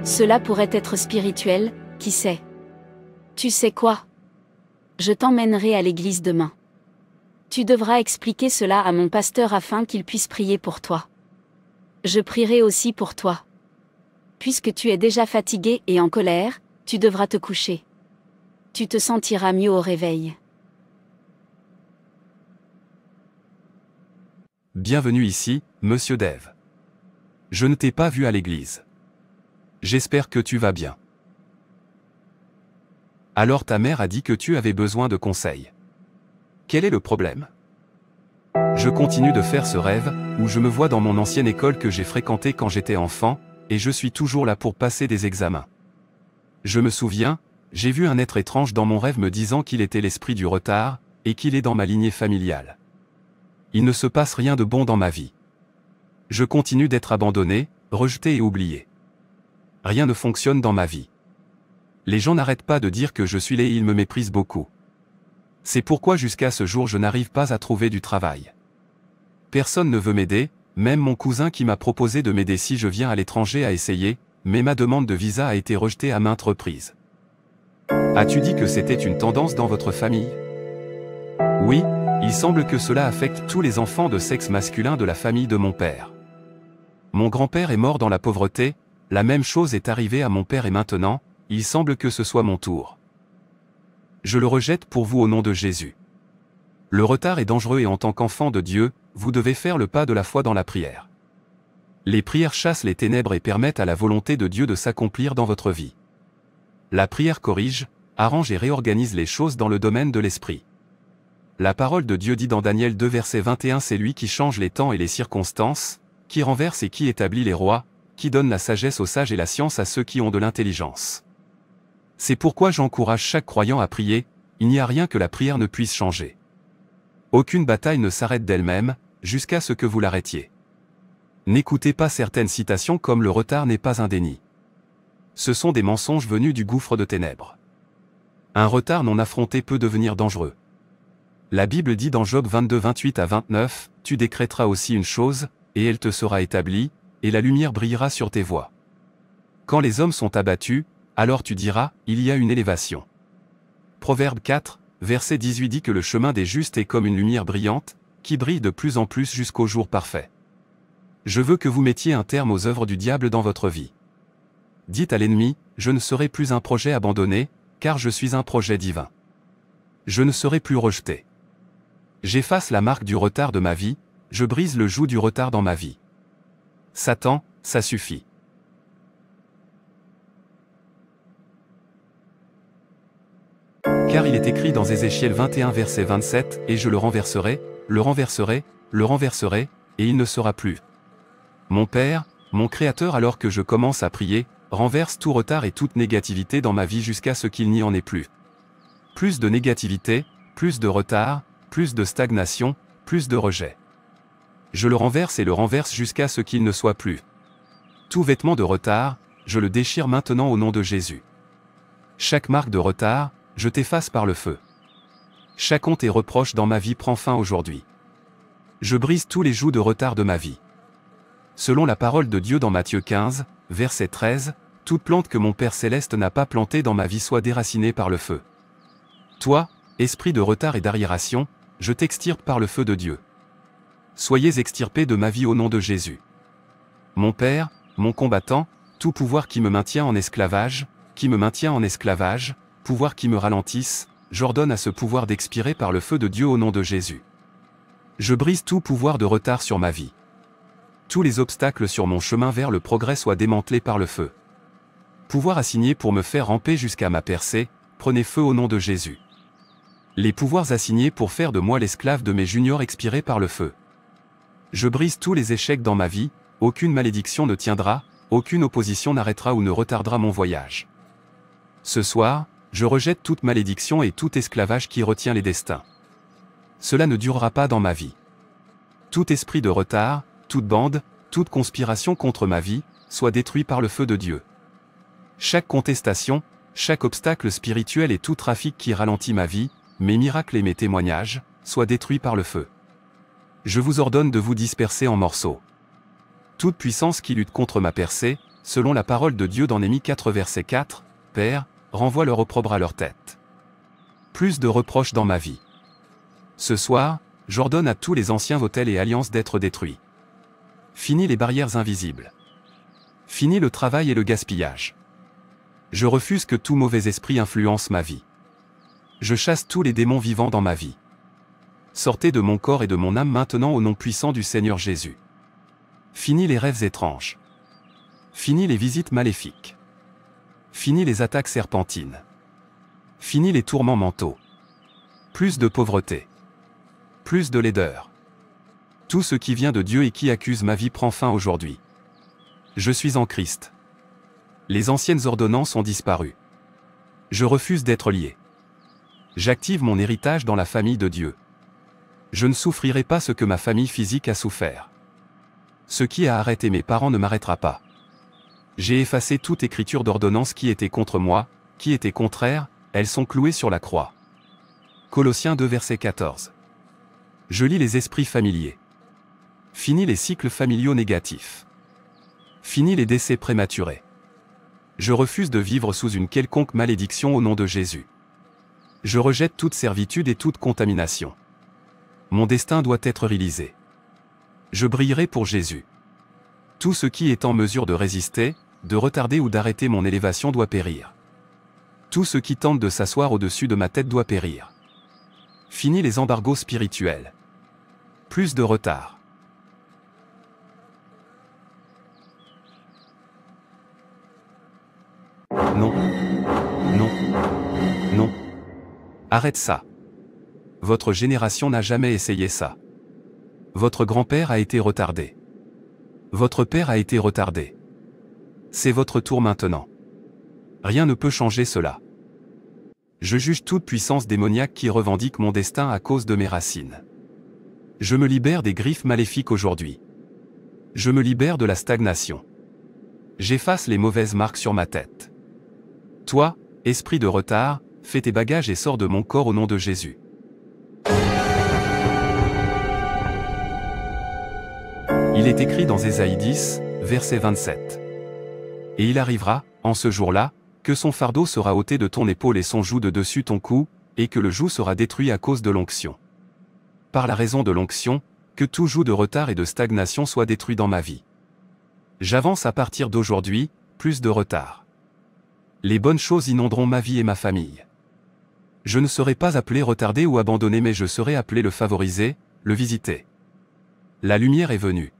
Cela pourrait être spirituel, qui sait? Tu sais quoi? Je t'emmènerai à l'église demain. Tu devras expliquer cela à mon pasteur afin qu'il puisse prier pour toi. Je prierai aussi pour toi. Puisque tu es déjà fatigué et en colère, tu devras te coucher. Tu te sentiras mieux au réveil. Bienvenue ici, monsieur Dave. Je ne t'ai pas vu à l'église. J'espère que tu vas bien. Alors ta mère a dit que tu avais besoin de conseils. Quel est le problème? Je continue de faire ce rêve, où je me vois dans mon ancienne école que j'ai fréquentée quand j'étais enfant, et je suis toujours là pour passer des examens. Je me souviens, j'ai vu un être étrange dans mon rêve me disant qu'il était l'esprit du retard, et qu'il est dans ma lignée familiale. Il ne se passe rien de bon dans ma vie. Je continue d'être abandonné, rejeté et oublié. Rien ne fonctionne dans ma vie. Les gens n'arrêtent pas de dire que je suis laid et ils me méprisent beaucoup. C'est pourquoi jusqu'à ce jour je n'arrive pas à trouver du travail. Personne ne veut m'aider, même mon cousin qui m'a proposé de m'aider si je viens à l'étranger a essayé, mais ma demande de visa a été rejetée à maintes reprises. As-tu dit que c'était une tendance dans votre famille? Oui, il semble que cela affecte tous les enfants de sexe masculin de la famille de mon père. Mon grand-père est mort dans la pauvreté, la même chose est arrivée à mon père et maintenant, il semble que ce soit mon tour. Je le rejette pour vous au nom de Jésus. Le retard est dangereux et en tant qu'enfant de Dieu, vous devez faire le pas de la foi dans la prière. Les prières chassent les ténèbres et permettent à la volonté de Dieu de s'accomplir dans votre vie. La prière corrige, arrange et réorganise les choses dans le domaine de l'esprit. La parole de Dieu dit dans Daniel 2 verset 21 c'est lui qui change les temps et les circonstances, qui renverse et qui établit les rois, qui donne la sagesse aux sages et la science à ceux qui ont de l'intelligence. C'est pourquoi j'encourage chaque croyant à prier, il n'y a rien que la prière ne puisse changer. Aucune bataille ne s'arrête d'elle-même, jusqu'à ce que vous l'arrêtiez. N'écoutez pas certaines citations comme le retard n'est pas un déni. Ce sont des mensonges venus du gouffre de ténèbres. Un retard non affronté peut devenir dangereux. La Bible dit dans Job 22 28 à 29, tu décréteras aussi une chose, et elle te sera établie, et la lumière brillera sur tes voies. Quand les hommes sont abattus, alors tu diras, il y a une élévation. Proverbe 4, verset 18 dit que le chemin des justes est comme une lumière brillante, qui brille de plus en plus jusqu'au jour parfait. Je veux que vous mettiez un terme aux œuvres du diable dans votre vie. Dites à l'ennemi, je ne serai plus un projet abandonné, car je suis un projet divin. Je ne serai plus rejeté. J'efface la marque du retard de ma vie, je brise le joug du retard dans ma vie. Satan, ça suffit. Car il est écrit dans Ézéchiel 21 verset 27, « Et je le renverserai, le renverserai, le renverserai, et il ne sera plus. » Mon Père, mon Créateur, alors que je commence à prier, renverse tout retard et toute négativité dans ma vie jusqu'à ce qu'il n'y en ait plus. Plus de négativité, plus de retard, plus de stagnation, plus de rejet. Je le renverse et le renverse jusqu'à ce qu'il ne soit plus. Tout vêtement de retard, je le déchire maintenant au nom de Jésus. Chaque marque de retard, je t'efface par le feu. Chaque honte et reproche dans ma vie prend fin aujourd'hui. Je brise tous les jougs de retard de ma vie. Selon la parole de Dieu dans Matthieu 15, verset 13, toute plante que mon Père Céleste n'a pas plantée dans ma vie soit déracinée par le feu. Toi, esprit de retard et d'arriération, je t'extirpe par le feu de Dieu. Soyez extirpés de ma vie au nom de Jésus. Mon Père, mon combattant, tout pouvoir qui me maintient en esclavage, pouvoir qui me ralentisse, j'ordonne à ce pouvoir d'expirer par le feu de Dieu au nom de Jésus. Je brise tout pouvoir de retard sur ma vie. Tous les obstacles sur mon chemin vers le progrès soient démantelés par le feu. Pouvoir assigné pour me faire ramper jusqu'à ma percée, prenez feu au nom de Jésus. Les pouvoirs assignés pour faire de moi l'esclave de mes juniors expirés par le feu. Je brise tous les échecs dans ma vie, aucune malédiction ne tiendra, aucune opposition n'arrêtera ou ne retardera mon voyage. Ce soir, je rejette toute malédiction et tout esclavage qui retient les destins. Cela ne durera pas dans ma vie. Tout esprit de retard, toute bande, toute conspiration contre ma vie, soit détruit par le feu de Dieu. Chaque contestation, chaque obstacle spirituel et tout trafic qui ralentit ma vie, mes miracles et mes témoignages, soient détruits par le feu. Je vous ordonne de vous disperser en morceaux. Toute puissance qui lutte contre ma percée, selon la parole de Dieu dans Néhémie 4 verset 4, Père, renvoie leur opprobre à leur tête. Plus de reproches dans ma vie. Ce soir, j'ordonne à tous les anciens autels et alliances d'être détruits. Fini les barrières invisibles. Fini le travail et le gaspillage. Je refuse que tout mauvais esprit influence ma vie. Je chasse tous les démons vivants dans ma vie. Sortez de mon corps et de mon âme maintenant au nom puissant du Seigneur Jésus. Fini les rêves étranges. Fini les visites maléfiques. Fini les attaques serpentines. Fini les tourments mentaux. Plus de pauvreté. Plus de laideur. Tout ce qui vient de Dieu et qui accuse ma vie prend fin aujourd'hui. Je suis en Christ. Les anciennes ordonnances ont disparu. Je refuse d'être lié. J'active mon héritage dans la famille de Dieu. Je ne souffrirai pas ce que ma famille physique a souffert. Ce qui a arrêté mes parents ne m'arrêtera pas. J'ai effacé toute écriture d'ordonnance qui était contre moi, qui était contraire, elles sont clouées sur la croix. Colossiens 2 verset 14. Je lis les esprits familiers. Fini les cycles familiaux négatifs. Fini les décès prématurés. Je refuse de vivre sous une quelconque malédiction au nom de Jésus. Je rejette toute servitude et toute contamination. Mon destin doit être réalisé. Je brillerai pour Jésus. Tout ce qui est en mesure de résister, de retarder ou d'arrêter mon élévation doit périr. Tout ce qui tente de s'asseoir au-dessus de ma tête doit périr. Fini les embargos spirituels. Plus de retard. Non. Non. Non. Arrête ça. Votre génération n'a jamais essayé ça. Votre grand-père a été retardé. Votre père a été retardé. C'est votre tour maintenant. Rien ne peut changer cela. Je juge toute puissance démoniaque qui revendique mon destin à cause de mes racines. Je me libère des griffes maléfiques aujourd'hui. Je me libère de la stagnation. J'efface les mauvaises marques sur ma tête. Toi, esprit de retard, fais tes bagages et sors de mon corps au nom de Jésus. Il est écrit dans Ésaïe 10, verset 27. Et il arrivera, en ce jour-là, que son fardeau sera ôté de ton épaule et son joug de dessus ton cou, et que le joug sera détruit à cause de l'onction. Par la raison de l'onction, que tout joug de retard et de stagnation soit détruit dans ma vie. J'avance à partir d'aujourd'hui, plus de retard. Les bonnes choses inonderont ma vie et ma famille. Je ne serai pas appelé retardé ou abandonné, mais je serai appelé le favoriser, le visiter. La lumière est venue.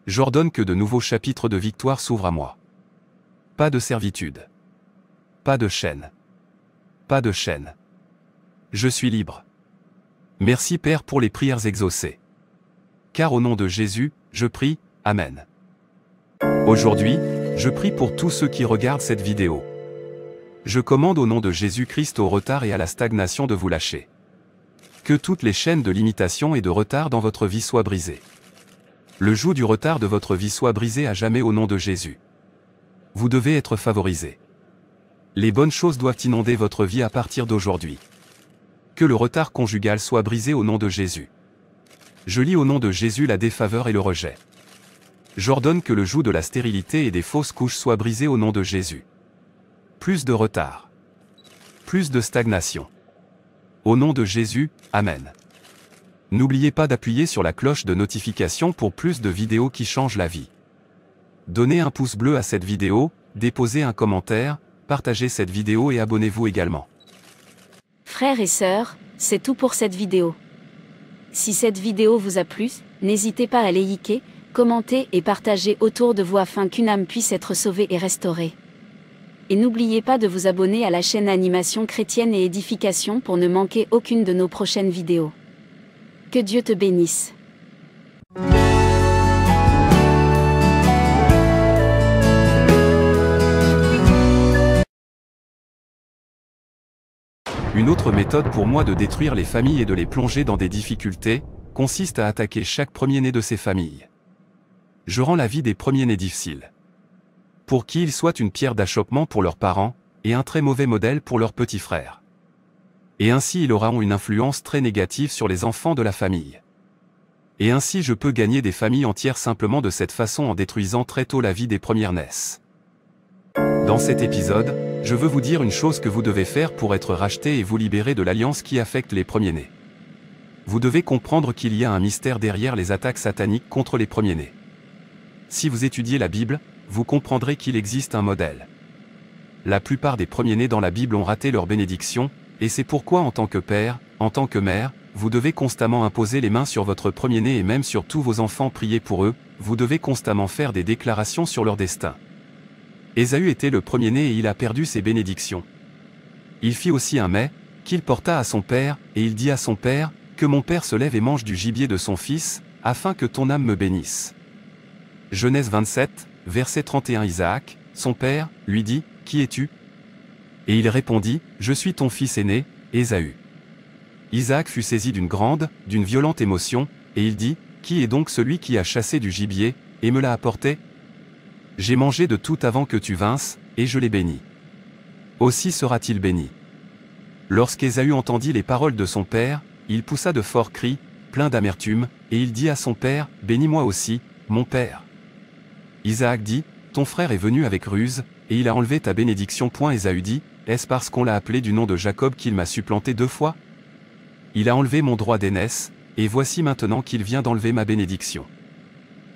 J'ordonne que de nouveaux chapitres de victoire s'ouvrent à moi. Pas de servitude. Pas de chaîne. Pas de chaîne. Je suis libre. Merci Père pour les prières exaucées. Car au nom de Jésus, je prie, Amen. Aujourd'hui, je prie pour tous ceux qui regardent cette vidéo. Je commande au nom de Jésus-Christ au retard et à la stagnation de vous lâcher. Que toutes les chaînes de limitation et de retard dans votre vie soient brisées. Le joug du retard de votre vie soit brisé à jamais au nom de Jésus. Vous devez être favorisé. Les bonnes choses doivent inonder votre vie à partir d'aujourd'hui. Que le retard conjugal soit brisé au nom de Jésus. Je lis au nom de Jésus la défaveur et le rejet. J'ordonne que le joug de la stérilité et des fausses couches soit brisé au nom de Jésus. Plus de retard. Plus de stagnation. Au nom de Jésus, Amen. N'oubliez pas d'appuyer sur la cloche de notification pour plus de vidéos qui changent la vie. Donnez un pouce bleu à cette vidéo, déposez un commentaire, partagez cette vidéo et abonnez-vous également. Frères et sœurs, c'est tout pour cette vidéo. Si cette vidéo vous a plu, n'hésitez pas à liker, commenter et partager autour de vous afin qu'une âme puisse être sauvée et restaurée. Et n'oubliez pas de vous abonner à la chaîne Animation Chrétienne et Édification pour ne manquer aucune de nos prochaines vidéos. Que Dieu te bénisse. Une autre méthode pour moi de détruire les familles et de les plonger dans des difficultés, consiste à attaquer chaque premier-né de ces familles. Je rends la vie des premiers-nés difficile. Pour qui ils soient une pierre d'achoppement pour leurs parents, et un très mauvais modèle pour leurs petits frères. Et ainsi ils auront une influence très négative sur les enfants de la famille. Et ainsi je peux gagner des familles entières simplement de cette façon en détruisant très tôt la vie des premières-nés. Dans cet épisode, je veux vous dire une chose que vous devez faire pour être racheté et vous libérer de l'alliance qui affecte les premiers-nés. Vous devez comprendre qu'il y a un mystère derrière les attaques sataniques contre les premiers-nés. Si vous étudiez la Bible, vous comprendrez qu'il existe un modèle. La plupart des premiers-nés dans la Bible ont raté leur bénédiction, et c'est pourquoi en tant que père, en tant que mère, vous devez constamment imposer les mains sur votre premier-né et même sur tous vos enfants, prier pour eux, vous devez constamment faire des déclarations sur leur destin. Ésaü était le premier-né et il a perdu ses bénédictions. Il fit aussi un mets, qu'il porta à son père, et il dit à son père, que mon père se lève et mange du gibier de son fils, afin que ton âme me bénisse. Genèse 27, verset 31. Isaac, son père, lui dit, qui es-tu? Et il répondit, je suis ton fils aîné, Ésaü. Isaac fut saisi d'une violente émotion, et il dit, qui est donc celui qui a chassé du gibier, et me l'a apporté? J'ai mangé de tout avant que tu vinsses, et je l'ai béni. Aussi sera-t-il béni. Lorsqu'Ésaü entendit les paroles de son père, il poussa de forts cris, pleins d'amertume, et il dit à son père, bénis-moi aussi, mon père. Isaac dit, ton frère est venu avec ruse, et il a enlevé ta bénédiction. Ésaü dit, est-ce parce qu'on l'a appelé du nom de Jacob qu'il m'a supplanté 2 fois? Il a enlevé mon droit d'aînesse, et voici maintenant qu'il vient d'enlever ma bénédiction.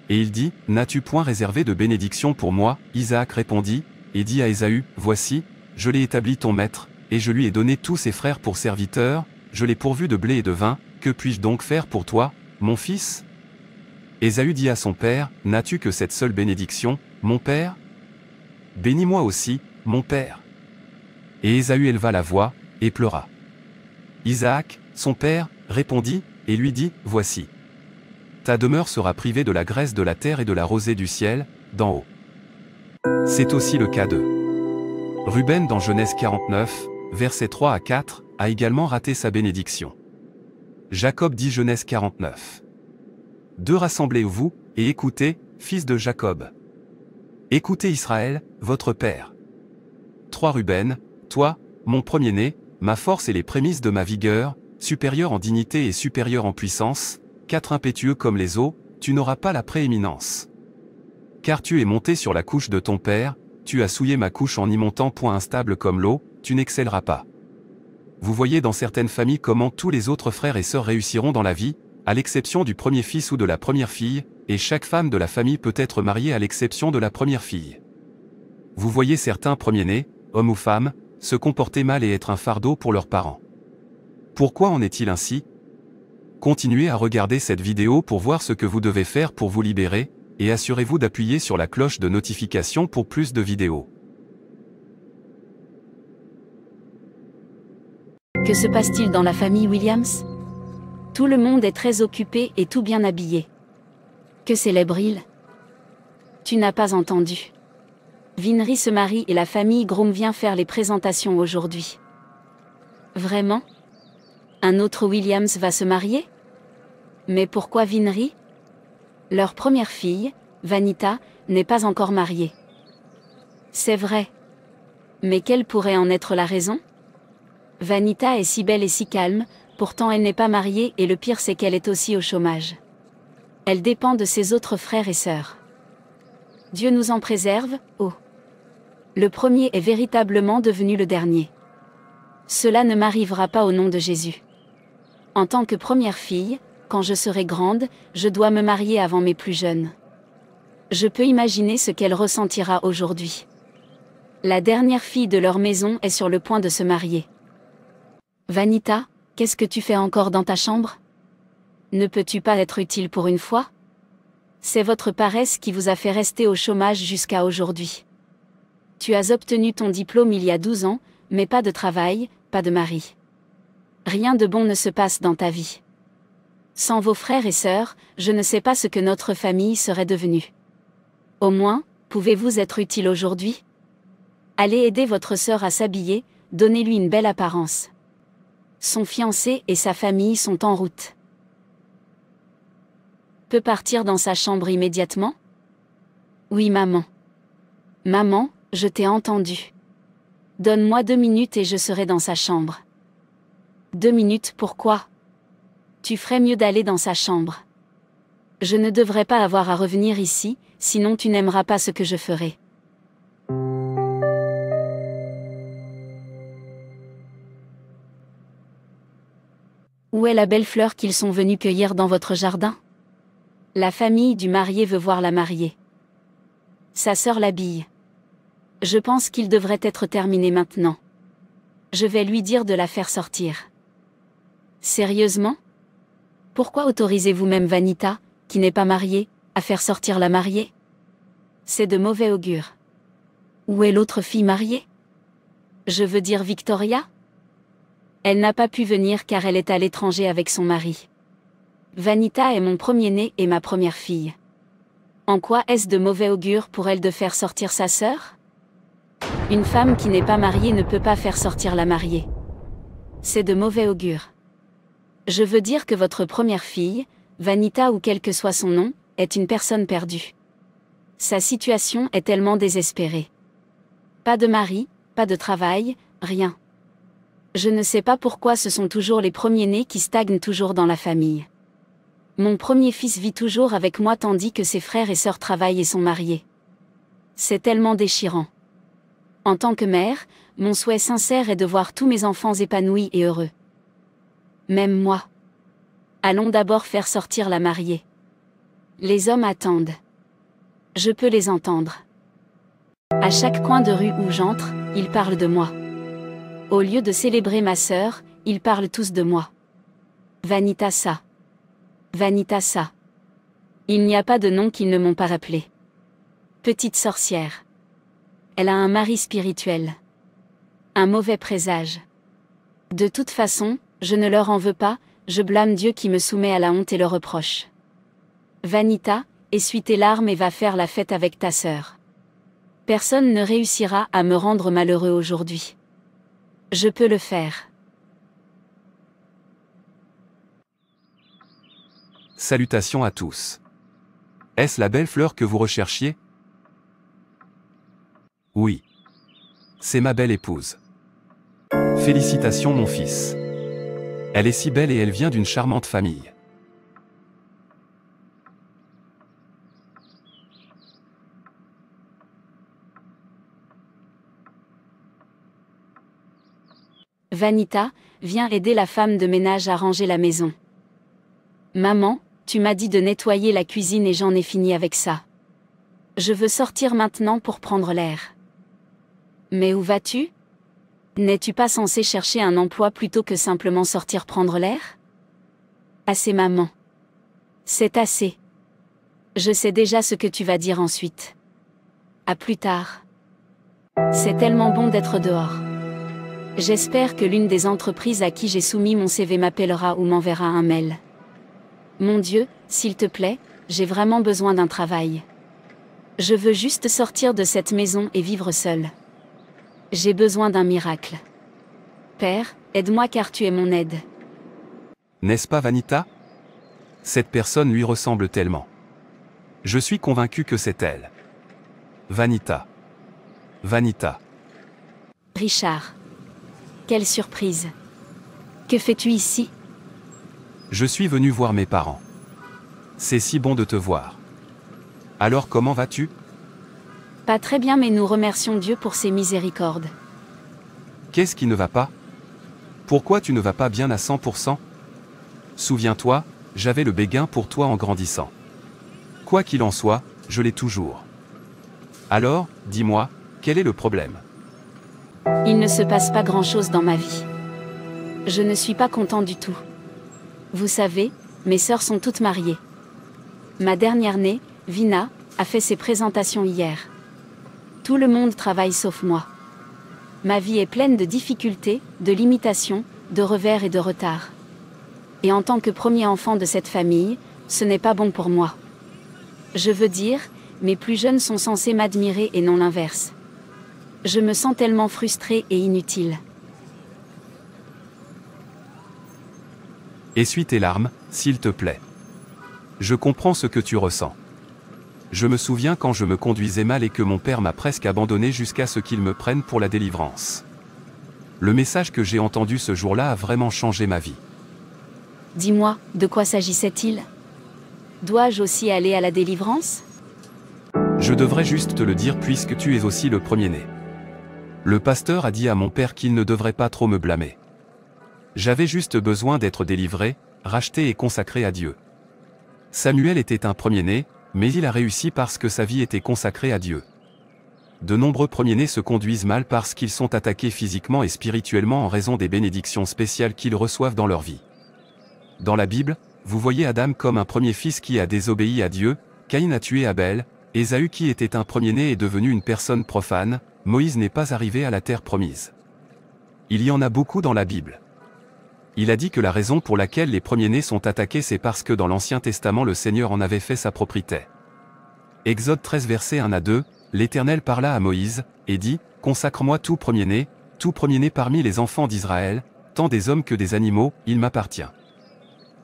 Et il dit, n'as-tu point réservé de bénédiction pour moi? Isaac répondit, et dit à Ésaü, voici, je l'ai établi ton maître, et je lui ai donné tous ses frères pour serviteurs, je l'ai pourvu de blé et de vin, que puis-je donc faire pour toi, mon fils? Ésaü dit à son père, n'as-tu que cette seule bénédiction, mon père? Bénis-moi aussi, mon père. Et Ésaü éleva la voix, et pleura. Isaac, son père, répondit, et lui dit, voici. Ta demeure sera privée de la graisse de la terre et de la rosée du ciel, d'en haut. C'est aussi le cas de Ruben dans Genèse 49, versets 3 à 4, a également raté sa bénédiction. Jacob dit Genèse 49. 2 Rassemblez-vous, et écoutez, fils de Jacob. Écoutez Israël, votre père. 3 Ruben, toi, mon premier-né, ma force et les prémices de ma vigueur, supérieur en dignité et supérieur en puissance, 4 impétueux comme les eaux, tu n'auras pas la prééminence. Car tu es monté sur la couche de ton père, tu as souillé ma couche en y montant. Instable comme l'eau, tu n'excelleras pas. Vous voyez dans certaines familles comment tous les autres frères et sœurs réussiront dans la vie, à l'exception du premier fils ou de la première fille, et chaque femme de la famille peut être mariée à l'exception de la première fille. Vous voyez certains premiers-nés, hommes ou femmes, se comporter mal et être un fardeau pour leurs parents. Pourquoi en est-il ainsi? Continuez à regarder cette vidéo pour voir ce que vous devez faire pour vous libérer, et assurez-vous d'appuyer sur la cloche de notification pour plus de vidéos. Que se passe-t-il dans la famille Williams? Tout le monde est très occupé et tout bien habillé. Que célèbre-t-il? Tu n'as pas entendu. Vinry se marie et la famille Groom vient faire les présentations aujourd'hui. Vraiment? Un autre Williams va se marier? Mais pourquoi Vinry? Leur première fille, Vanita, n'est pas encore mariée. C'est vrai. Mais quelle pourrait en être la raison? Vanita est si belle et si calme, pourtant elle n'est pas mariée et le pire c'est qu'elle est aussi au chômage. Elle dépend de ses autres frères et sœurs. Dieu nous en préserve, oh. Le premier est véritablement devenu le dernier. Cela ne m'arrivera pas au nom de Jésus. En tant que première fille, quand je serai grande, je dois me marier avant mes plus jeunes. Je peux imaginer ce qu'elle ressentira aujourd'hui. La dernière fille de leur maison est sur le point de se marier. Vanita, qu'est-ce que tu fais encore dans ta chambre? Ne peux-tu pas être utile pour une fois? C'est votre paresse qui vous a fait rester au chômage jusqu'à aujourd'hui. Tu as obtenu ton diplôme il y a 12 ans, mais pas de travail, pas de mari. Rien de bon ne se passe dans ta vie. Sans vos frères et sœurs, je ne sais pas ce que notre famille serait devenue. Au moins, pouvez-vous être utile aujourd'hui? Allez aider votre sœur à s'habiller, donnez-lui une belle apparence. Son fiancé et sa famille sont en route. Peut partir dans sa chambre immédiatement? Oui, maman. Maman, je t'ai entendu. Donne-moi 2 minutes et je serai dans sa chambre. 2 minutes, pourquoi? Tu ferais mieux d'aller dans sa chambre. Je ne devrais pas avoir à revenir ici, sinon tu n'aimeras pas ce que je ferai. Où est la belle fleur qu'ils sont venus cueillir dans votre jardin? La famille du marié veut voir la mariée. Sa sœur l'habille. Je pense qu'il devrait être terminé maintenant. Je vais lui dire de la faire sortir. Sérieusement? Pourquoi autorisez-vous même Vanita, qui n'est pas mariée, à faire sortir la mariée? C'est de mauvais augure. Où est l'autre fille mariée? Je veux dire Victoria? Elle n'a pas pu venir car elle est à l'étranger avec son mari. Vanita est mon premier-né et ma première fille. En quoi est-ce de mauvais augure pour elle de faire sortir sa sœur? Une femme qui n'est pas mariée ne peut pas faire sortir la mariée. C'est de mauvais augure. Je veux dire que votre première fille, Vanita ou quel que soit son nom, est une personne perdue. Sa situation est tellement désespérée. Pas de mari, pas de travail, rien. Je ne sais pas pourquoi ce sont toujours les premiers-nés qui stagnent toujours dans la famille. Mon premier fils vit toujours avec moi tandis que ses frères et sœurs travaillent et sont mariés. C'est tellement déchirant. En tant que mère, mon souhait sincère est de voir tous mes enfants épanouis et heureux. Même moi. Allons d'abord faire sortir la mariée. Les hommes attendent. Je peux les entendre. À chaque coin de rue où j'entre, ils parlent de moi. Au lieu de célébrer ma sœur, ils parlent tous de moi. Vanita ça. Vanita ça. Il n'y a pas de nom qu'ils ne m'ont pas rappelé. Petite sorcière. Elle a un mari spirituel. Un mauvais présage. De toute façon, je ne leur en veux pas, je blâme Dieu qui me soumet à la honte et le reproche. Vanita, essuie tes larmes et va faire la fête avec ta sœur. Personne ne réussira à me rendre malheureux aujourd'hui. Je peux le faire. Salutations à tous. Est-ce la belle fleur que vous recherchiez? Oui. C'est ma belle épouse. Félicitations mon fils. Elle est si belle et elle vient d'une charmante famille. Vanita, viens aider la femme de ménage à ranger la maison. Maman, tu m'as dit de nettoyer la cuisine et j'en ai fini avec ça. Je veux sortir maintenant pour prendre l'air. Mais où vas-tu? N'es-tu pas censé chercher un emploi plutôt que simplement sortir prendre l'air? Assez maman. C'est assez. Je sais déjà ce que tu vas dire ensuite. À plus tard. C'est tellement bon d'être dehors. J'espère que l'une des entreprises à qui j'ai soumis mon CV m'appellera ou m'enverra un mail. Mon Dieu, s'il te plaît, j'ai vraiment besoin d'un travail. Je veux juste sortir de cette maison et vivre seul. J'ai besoin d'un miracle. Père, aide-moi car tu es mon aide. N'est-ce pas Vanita? Cette personne lui ressemble tellement. Je suis convaincu que c'est elle. Vanita. Vanita. Richard. Quelle surprise. Que fais-tu ici? Je suis venu voir mes parents. C'est si bon de te voir. Alors comment vas-tu? Pas très bien mais nous remercions Dieu pour ses miséricordes. Qu'est-ce qui ne va pas? Pourquoi tu ne vas pas bien à 100%? Souviens-toi, j'avais le béguin pour toi en grandissant. Quoi qu'il en soit, je l'ai toujours. Alors, dis-moi, quel est le problème? Il ne se passe pas grand-chose dans ma vie. Je ne suis pas content du tout. Vous savez, mes sœurs sont toutes mariées. Ma dernière née, Vina, a fait ses présentations hier. Tout le monde travaille sauf moi. Ma vie est pleine de difficultés, de limitations, de revers et de retards. Et en tant que premier enfant de cette famille, ce n'est pas bon pour moi. Je veux dire, mes plus jeunes sont censés m'admirer et non l'inverse. Je me sens tellement frustrée et inutile. Essuie tes larmes, s'il te plaît. Je comprends ce que tu ressens. Je me souviens quand je me conduisais mal et que mon père m'a presque abandonné jusqu'à ce qu'il me prenne pour la délivrance. Le message que j'ai entendu ce jour-là a vraiment changé ma vie. Dis-moi, de quoi s'agissait-il? Dois-je aussi aller à la délivrance? Je devrais juste te le dire puisque tu es aussi le premier-né. Le pasteur a dit à mon père qu'il ne devrait pas trop me blâmer. J'avais juste besoin d'être délivré, racheté et consacré à Dieu. Samuel était un premier-né, mais il a réussi parce que sa vie était consacrée à Dieu. De nombreux premiers-nés se conduisent mal parce qu'ils sont attaqués physiquement et spirituellement en raison des bénédictions spéciales qu'ils reçoivent dans leur vie. Dans la Bible, vous voyez Adam comme un premier fils qui a désobéi à Dieu, Caïn a tué Abel, Ésaü qui était un premier-né est devenu une personne profane, Moïse n'est pas arrivé à la terre promise. Il y en a beaucoup dans la Bible. Il a dit que la raison pour laquelle les premiers-nés sont attaqués c'est parce que dans l'Ancien Testament le Seigneur en avait fait sa propriété. Exode 13 versets 1 à 2, l'Éternel parla à Moïse, et dit, « Consacre-moi tout premier-né parmi les enfants d'Israël, tant des hommes que des animaux, il m'appartient. »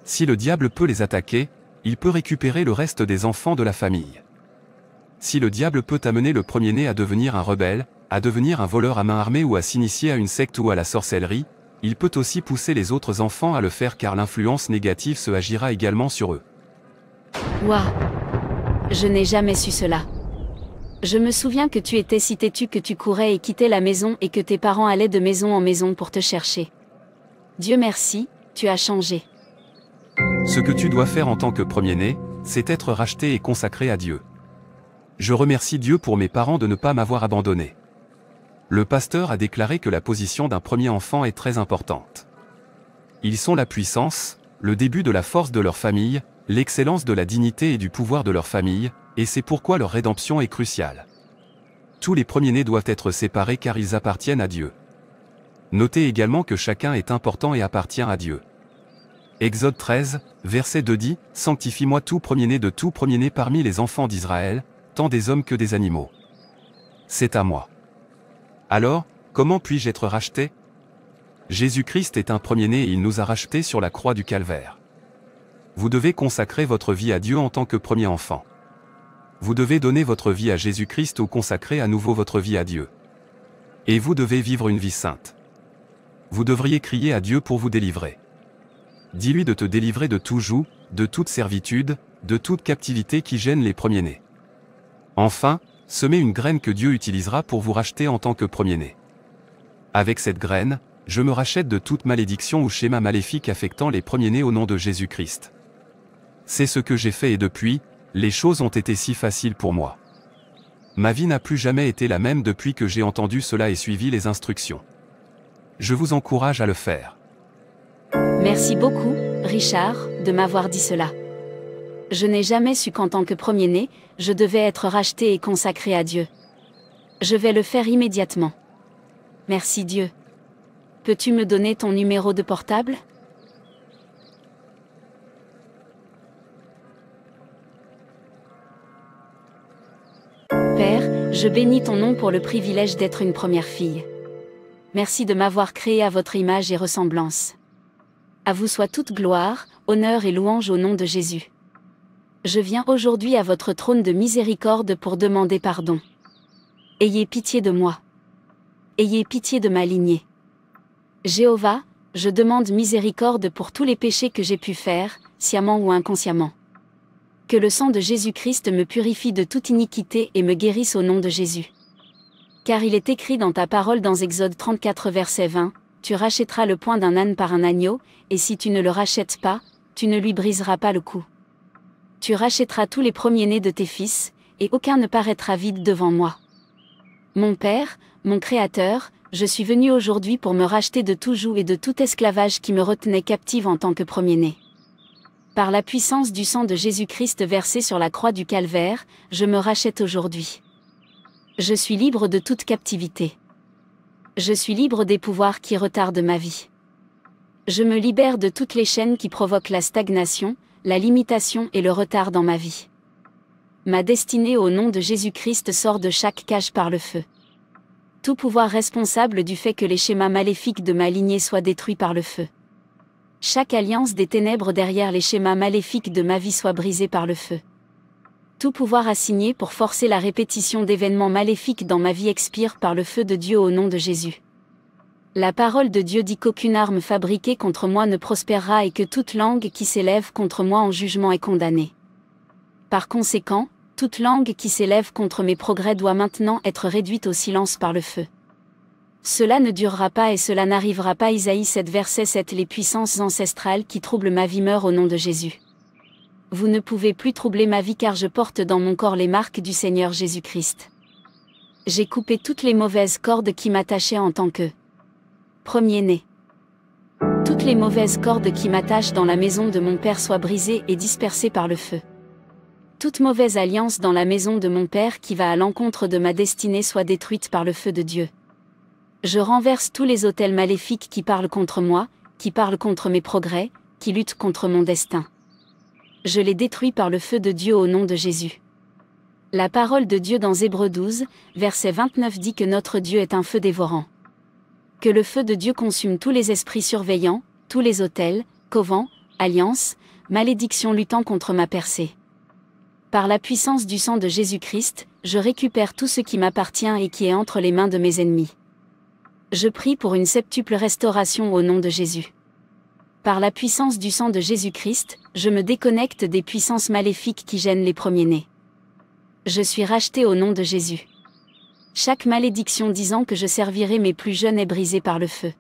Si le diable peut les attaquer, il peut récupérer le reste des enfants de la famille. Si le diable peut amener le premier-né à devenir un rebelle, à devenir un voleur à main armée ou à s'initier à une secte ou à la sorcellerie, il peut aussi pousser les autres enfants à le faire car l'influence négative se agira également sur eux. Ouah! Je n'ai jamais su cela. Je me souviens que tu étais si têtu que tu courais et quittais la maison et que tes parents allaient de maison en maison pour te chercher. Dieu merci, tu as changé. Ce que tu dois faire en tant que premier-né, c'est être racheté et consacré à Dieu. Je remercie Dieu pour mes parents de ne pas m'avoir abandonné. Le pasteur a déclaré que la position d'un premier enfant est très importante. Ils sont la puissance, le début de la force de leur famille, l'excellence de la dignité et du pouvoir de leur famille, et c'est pourquoi leur rédemption est cruciale. Tous les premiers-nés doivent être séparés car ils appartiennent à Dieu. Notez également que chacun est important et appartient à Dieu. Exode 13, verset 2 dit, « Sanctifie-moi tout premier-né de tout premier-né parmi les enfants d'Israël, tant des hommes que des animaux. » C'est à moi. Alors, comment puis-je être racheté? Jésus-Christ est un premier-né et il nous a rachetés sur la croix du Calvaire. Vous devez consacrer votre vie à Dieu en tant que premier enfant. Vous devez donner votre vie à Jésus-Christ ou consacrer à nouveau votre vie à Dieu. Et vous devez vivre une vie sainte. Vous devriez crier à Dieu pour vous délivrer. Dis-lui de te délivrer de tout joug, de toute servitude, de toute captivité qui gêne les premiers-nés. Enfin, semez une graine que Dieu utilisera pour vous racheter en tant que premier-né. Avec cette graine, je me rachète de toute malédiction ou schéma maléfique affectant les premiers-nés au nom de Jésus-Christ. C'est ce que j'ai fait et depuis, les choses ont été si faciles pour moi. Ma vie n'a plus jamais été la même depuis que j'ai entendu cela et suivi les instructions. Je vous encourage à le faire. Merci beaucoup, Richard, de m'avoir dit cela. Je n'ai jamais su qu'en tant que premier-né, je devais être racheté et consacré à Dieu. Je vais le faire immédiatement. Merci Dieu. Peux-tu me donner ton numéro de portable? Père, je bénis ton nom pour le privilège d'être une première fille. Merci de m'avoir créée à votre image et ressemblance. À vous soit toute gloire, honneur et louange au nom de Jésus. Je viens aujourd'hui à votre trône de miséricorde pour demander pardon. Ayez pitié de moi. Ayez pitié de ma lignée. Jéhovah, je demande miséricorde pour tous les péchés que j'ai pu faire, sciemment ou inconsciemment. Que le sang de Jésus-Christ me purifie de toute iniquité et me guérisse au nom de Jésus. Car il est écrit dans ta parole dans Exode 34 verset 20, « Tu rachèteras le poing d'un âne par un agneau, et si tu ne le rachètes pas, tu ne lui briseras pas le cou. Tu rachèteras tous les premiers-nés de tes fils, et aucun ne paraîtra vide devant moi. » Mon Père, mon Créateur, je suis venu aujourd'hui pour me racheter de tout joug et de tout esclavage qui me retenait captive en tant que premier-né. Par la puissance du sang de Jésus-Christ versé sur la croix du Calvaire, je me rachète aujourd'hui. Je suis libre de toute captivité. Je suis libre des pouvoirs qui retardent ma vie. Je me libère de toutes les chaînes qui provoquent la stagnation, la limitation et le retard dans ma vie. Ma destinée au nom de Jésus-Christ sort de chaque cage par le feu. Tout pouvoir responsable du fait que les schémas maléfiques de ma lignée soient détruits par le feu. Chaque alliance des ténèbres derrière les schémas maléfiques de ma vie soit brisée par le feu. Tout pouvoir assigné pour forcer la répétition d'événements maléfiques dans ma vie expire par le feu de Dieu au nom de Jésus. La parole de Dieu dit qu'aucune arme fabriquée contre moi ne prospérera et que toute langue qui s'élève contre moi en jugement est condamnée. Par conséquent, toute langue qui s'élève contre mes progrès doit maintenant être réduite au silence par le feu. Cela ne durera pas et cela n'arrivera pas. Isaïe 7 verset 7. Les puissances ancestrales qui troublent ma vie meurent au nom de Jésus. Vous ne pouvez plus troubler ma vie car je porte dans mon corps les marques du Seigneur Jésus-Christ. J'ai coupé toutes les mauvaises cordes qui m'attachaient en tant que premier-né. Toutes les mauvaises cordes qui m'attachent dans la maison de mon Père soient brisées et dispersées par le feu. Toute mauvaise alliance dans la maison de mon Père qui va à l'encontre de ma destinée soit détruite par le feu de Dieu. Je renverse tous les autels maléfiques qui parlent contre moi, qui parlent contre mes progrès, qui luttent contre mon destin. Je les détruis par le feu de Dieu au nom de Jésus. La parole de Dieu dans Hébreux 12, verset 29 dit que notre Dieu est un feu dévorant. Que le feu de Dieu consume tous les esprits surveillants, tous les autels, covents, alliances, malédictions luttant contre ma percée. Par la puissance du sang de Jésus-Christ, je récupère tout ce qui m'appartient et qui est entre les mains de mes ennemis. Je prie pour une septuple restauration au nom de Jésus. Par la puissance du sang de Jésus-Christ, je me déconnecte des puissances maléfiques qui gênent les premiers-nés. Je suis racheté au nom de Jésus. Chaque malédiction disant que je servirai mes plus jeunes est brisée par le feu.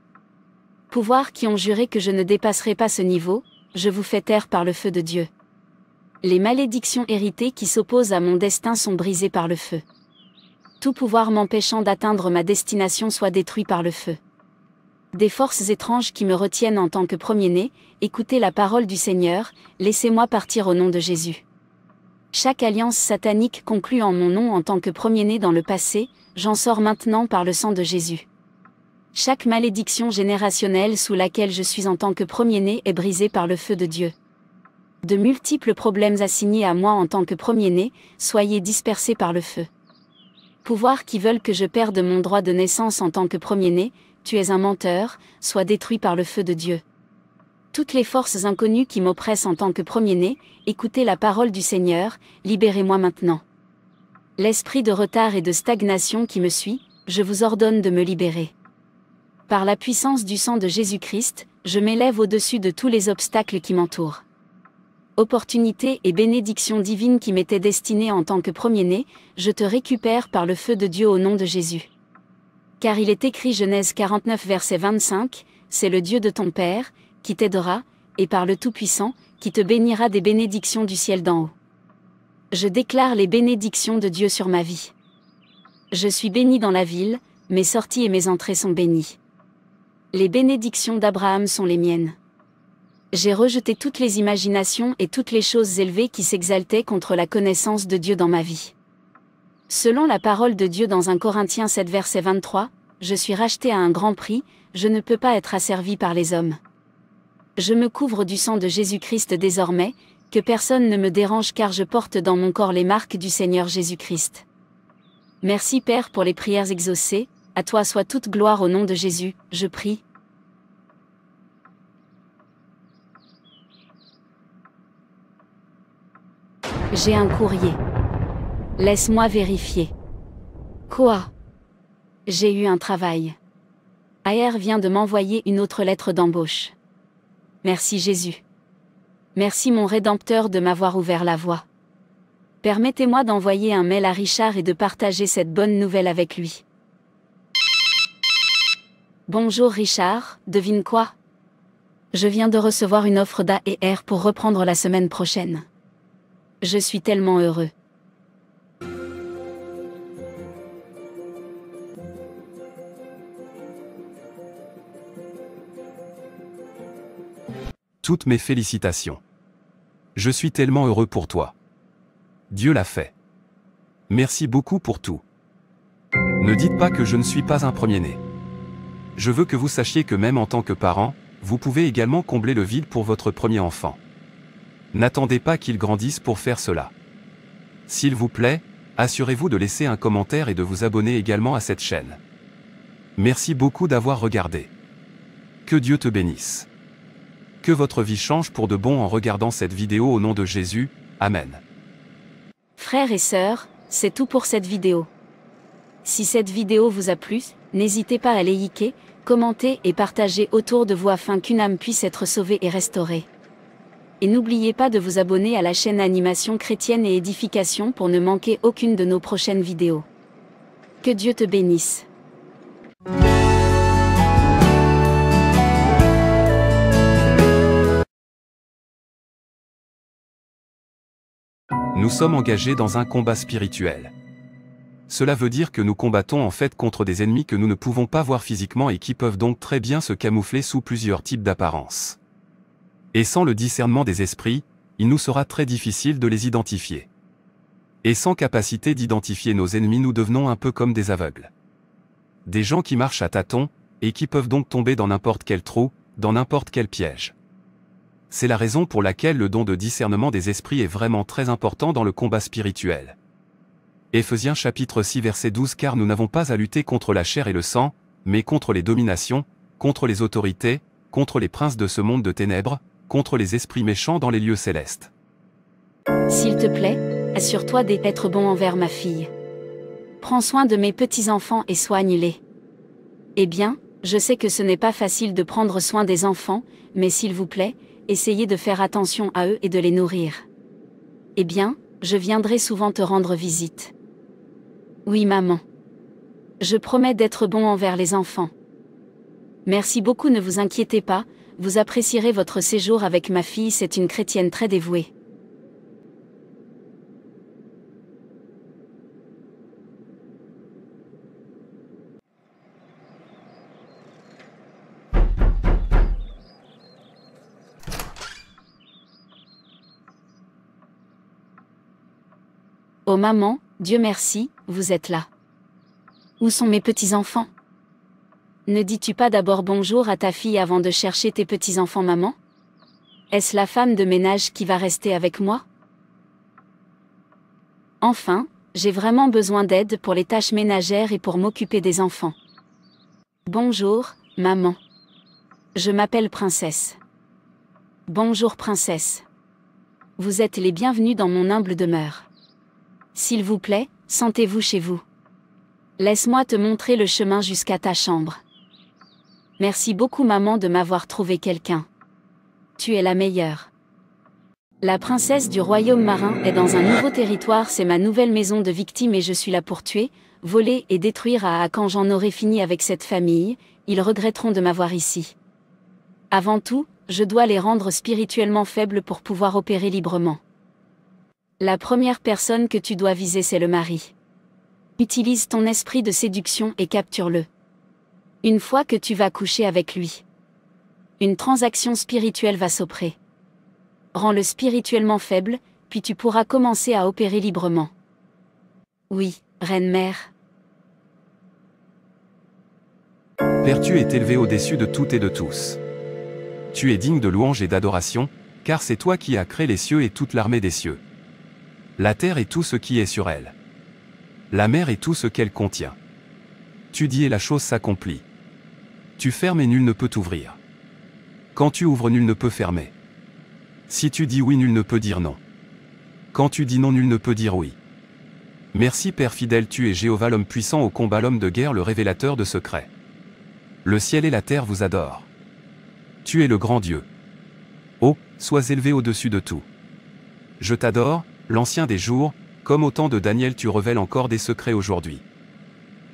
Pouvoirs qui ont juré que je ne dépasserai pas ce niveau, je vous fais taire par le feu de Dieu. Les malédictions héritées qui s'opposent à mon destin sont brisées par le feu. Tout pouvoir m'empêchant d'atteindre ma destination soit détruit par le feu. Des forces étranges qui me retiennent en tant que premier-né, écoutez la parole du Seigneur, laissez-moi partir au nom de Jésus. Chaque alliance satanique conclue en mon nom en tant que premier-né dans le passé, j'en sors maintenant par le sang de Jésus. Chaque malédiction générationnelle sous laquelle je suis en tant que premier-né est brisée par le feu de Dieu. De multiples problèmes assignés à moi en tant que premier-né, soyez dispersés par le feu. Pouvoirs qui veulent que je perde mon droit de naissance en tant que premier-né, tu es un menteur, sois détruit par le feu de Dieu. Toutes les forces inconnues qui m'oppressent en tant que premier-né, écoutez la parole du Seigneur, libérez-moi maintenant. L'esprit de retard et de stagnation qui me suit, je vous ordonne de me libérer. Par la puissance du sang de Jésus-Christ, je m'élève au-dessus de tous les obstacles qui m'entourent. Opportunités et bénédictions divines qui m'étaient destinées en tant que premier-né, je te récupère par le feu de Dieu au nom de Jésus. Car il est écrit Genèse 49 verset 25, c'est le Dieu de ton Père, qui t'aidera, et par le Tout-Puissant, qui te bénira des bénédictions du ciel d'en haut. Je déclare les bénédictions de Dieu sur ma vie. Je suis béni dans la ville, mes sorties et mes entrées sont bénies. Les bénédictions d'Abraham sont les miennes. J'ai rejeté toutes les imaginations et toutes les choses élevées qui s'exaltaient contre la connaissance de Dieu dans ma vie. Selon la parole de Dieu dans 1 Corinthiens 7 verset 23, je suis racheté à un grand prix, je ne peux pas être asservi par les hommes. Je me couvre du sang de Jésus-Christ désormais, que personne ne me dérange car je porte dans mon corps les marques du Seigneur Jésus-Christ. Merci Père pour les prières exaucées, à toi soit toute gloire au nom de Jésus, je prie. J'ai un courrier. Laisse-moi vérifier. Quoi? J'ai eu un travail. AR vient de m'envoyer une autre lettre d'embauche. Merci Jésus. Merci mon Rédempteur de m'avoir ouvert la voie. Permettez-moi d'envoyer un mail à Richard et de partager cette bonne nouvelle avec lui. Bonjour Richard, devine quoi? Je viens de recevoir une offre d'AR pour reprendre la semaine prochaine. Je suis tellement heureux. Toutes mes félicitations. Je suis tellement heureux pour toi. Dieu l'a fait. Merci beaucoup pour tout. Ne dites pas que je ne suis pas un premier-né. Je veux que vous sachiez que même en tant que parent, vous pouvez également combler le vide pour votre premier enfant. N'attendez pas qu'il grandisse pour faire cela. S'il vous plaît, assurez-vous de laisser un commentaire et de vous abonner également à cette chaîne. Merci beaucoup d'avoir regardé. Que Dieu te bénisse. Que votre vie change pour de bon en regardant cette vidéo au nom de Jésus. Amen. Frères et sœurs, c'est tout pour cette vidéo. Si cette vidéo vous a plu, n'hésitez pas à liker, commenter et partager autour de vous afin qu'une âme puisse être sauvée et restaurée. Et n'oubliez pas de vous abonner à la chaîne Animation Chrétienne et Édification pour ne manquer aucune de nos prochaines vidéos. Que Dieu te bénisse. Nous sommes engagés dans un combat spirituel. Cela veut dire que nous combattons en fait contre des ennemis que nous ne pouvons pas voir physiquement et qui peuvent donc très bien se camoufler sous plusieurs types d'apparences. Et sans le discernement des esprits, il nous sera très difficile de les identifier. Et sans capacité d'identifier nos ennemis, nous devenons un peu comme des aveugles. Des gens qui marchent à tâtons, et qui peuvent donc tomber dans n'importe quel trou, dans n'importe quel piège. C'est la raison pour laquelle le don de discernement des esprits est vraiment très important dans le combat spirituel. Éphésiens chapitre 6 verset 12 Car nous n'avons pas à lutter contre la chair et le sang, mais contre les dominations, contre les autorités, contre les princes de ce monde de ténèbres, contre les esprits méchants dans les lieux célestes. S'il te plaît, assure-toi d'être bon envers ma fille. Prends soin de mes petits-enfants et soigne-les. Eh bien, je sais que ce n'est pas facile de prendre soin des enfants, mais s'il vous plaît, essayez de faire attention à eux et de les nourrir. Eh bien, je viendrai souvent te rendre visite. Oui maman. Je promets d'être bon envers les enfants. Merci beaucoup, ne vous inquiétez pas, vous apprécierez votre séjour avec ma fille, c'est une chrétienne très dévouée. Oh maman, Dieu merci, vous êtes là. Où sont mes petits-enfants? Ne dis-tu pas d'abord bonjour à ta fille avant de chercher tes petits-enfants, maman? Est-ce la femme de ménage qui va rester avec moi? Enfin, j'ai vraiment besoin d'aide pour les tâches ménagères et pour m'occuper des enfants. Bonjour, maman. Je m'appelle Princesse. Bonjour Princesse. Vous êtes les bienvenus dans mon humble demeure. S'il vous plaît, sentez-vous chez vous. Laisse-moi te montrer le chemin jusqu'à ta chambre. Merci beaucoup maman de m'avoir trouvé quelqu'un. Tu es la meilleure. La princesse du royaume marin est dans un nouveau territoire, c'est ma nouvelle maison de victimes et je suis là pour tuer, voler et détruire quand j'en aurai fini avec cette famille, ils regretteront de m'avoir ici. Avant tout, je dois les rendre spirituellement faibles pour pouvoir opérer librement. La première personne que tu dois viser, c'est le mari. Utilise ton esprit de séduction et capture-le. Une fois que tu vas coucher avec lui, une transaction spirituelle va s'opérer. Rends-le spirituellement faible, puis tu pourras commencer à opérer librement. Oui, reine-mère. Père, tu es élevé au-dessus de tout et de tous. Tu es digne de louange et d'adoration, car c'est toi qui as créé les cieux et toute l'armée des cieux. La terre et tout ce qui est sur elle. La mer et tout ce qu'elle contient. Tu dis et la chose s'accomplit. Tu fermes et nul ne peut t'ouvrir. Quand tu ouvres, nul ne peut fermer. Si tu dis oui, nul ne peut dire non. Quand tu dis non, nul ne peut dire oui. Merci Père fidèle, tu es Jéhovah l'homme puissant au combat, l'homme de guerre, le révélateur de secrets. Le ciel et la terre vous adorent. Tu es le grand Dieu. Oh, sois élevé au-dessus de tout. Je t'adore, l'ancien des jours, comme au temps de Daniel tu révèles encore des secrets aujourd'hui.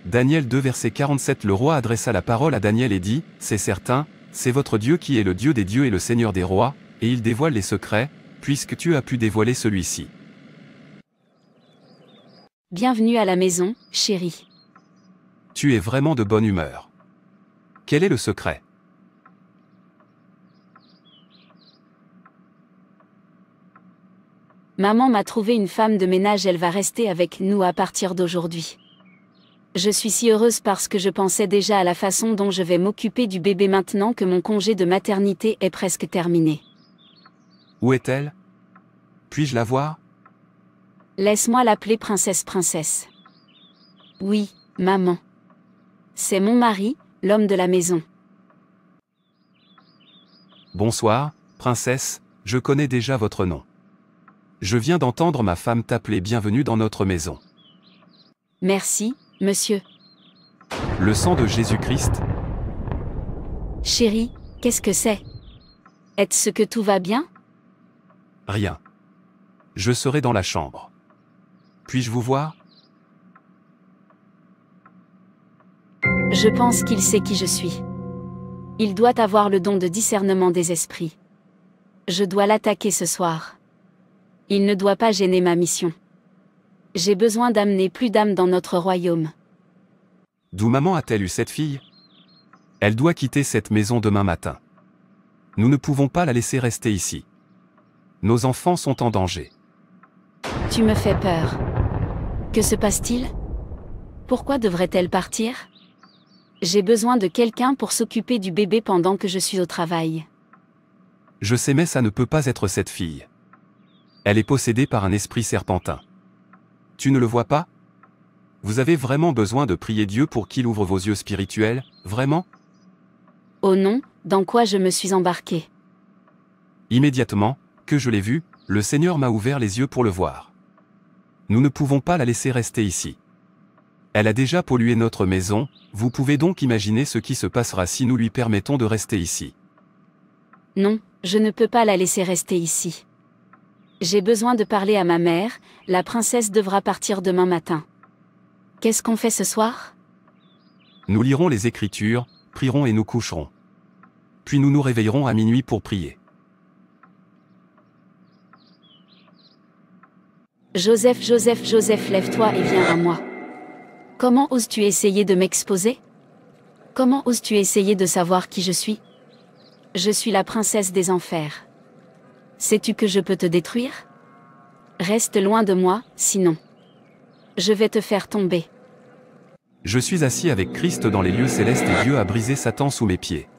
Daniel 2 verset 47. Le roi adressa la parole à Daniel et dit, c'est certain, c'est votre Dieu qui est le Dieu des dieux et le Seigneur des rois, et il dévoile les secrets, puisque tu as pu dévoiler celui-ci. Bienvenue à la maison, chérie. Tu es vraiment de bonne humeur. Quel est le secret? Maman m'a trouvé une femme de ménage, elle va rester avec nous à partir d'aujourd'hui. Je suis si heureuse parce que je pensais déjà à la façon dont je vais m'occuper du bébé maintenant que mon congé de maternité est presque terminé. Où est-elle? Puis-je la voir? Laisse-moi l'appeler princesse. Oui, maman. C'est mon mari, l'homme de la maison. Bonsoir, princesse, je connais déjà votre nom. Je viens d'entendre ma femme t'appeler bienvenue dans notre maison. Merci, monsieur. Le sang de Jésus-Christ? Chérie, qu'est-ce que c'est? Est-ce que tout va bien? Rien. Je serai dans la chambre. Puis-je vous voir? Je pense qu'il sait qui je suis. Il doit avoir le don de discernement des esprits. Je dois l'attaquer ce soir. Il ne doit pas gêner ma mission. J'ai besoin d'amener plus d'âmes dans notre royaume. D'où maman a-t-elle eu cette fille? Elle doit quitter cette maison demain matin. Nous ne pouvons pas la laisser rester ici. Nos enfants sont en danger. Tu me fais peur. Que se passe-t-il? Pourquoi devrait-elle partir? J'ai besoin de quelqu'un pour s'occuper du bébé pendant que je suis au travail. Je sais, mais ça ne peut pas être cette fille. Elle est possédée par un esprit serpentin. Tu ne le vois pas? Vous avez vraiment besoin de prier Dieu pour qu'il ouvre vos yeux spirituels, vraiment? Oh non, dans quoi je me suis embarquée? Immédiatement, que je l'ai vue, le Seigneur m'a ouvert les yeux pour le voir. Nous ne pouvons pas la laisser rester ici. Elle a déjà pollué notre maison, vous pouvez donc imaginer ce qui se passera si nous lui permettons de rester ici. Non, je ne peux pas la laisser rester ici. J'ai besoin de parler à ma mère, la princesse devra partir demain matin. Qu'est-ce qu'on fait ce soir? Nous lirons les Écritures, prierons et nous coucherons. Puis nous nous réveillerons à minuit pour prier. Joseph, lève-toi et viens à moi. Comment oses-tu essayer de m'exposer? Comment oses-tu essayer de savoir qui je suis? Je suis la princesse des enfers. Sais-tu que je peux te détruire? Reste loin de moi, sinon je vais te faire tomber. Je suis assis avec Christ dans les lieux célestes et Dieu a brisé Satan sous mes pieds.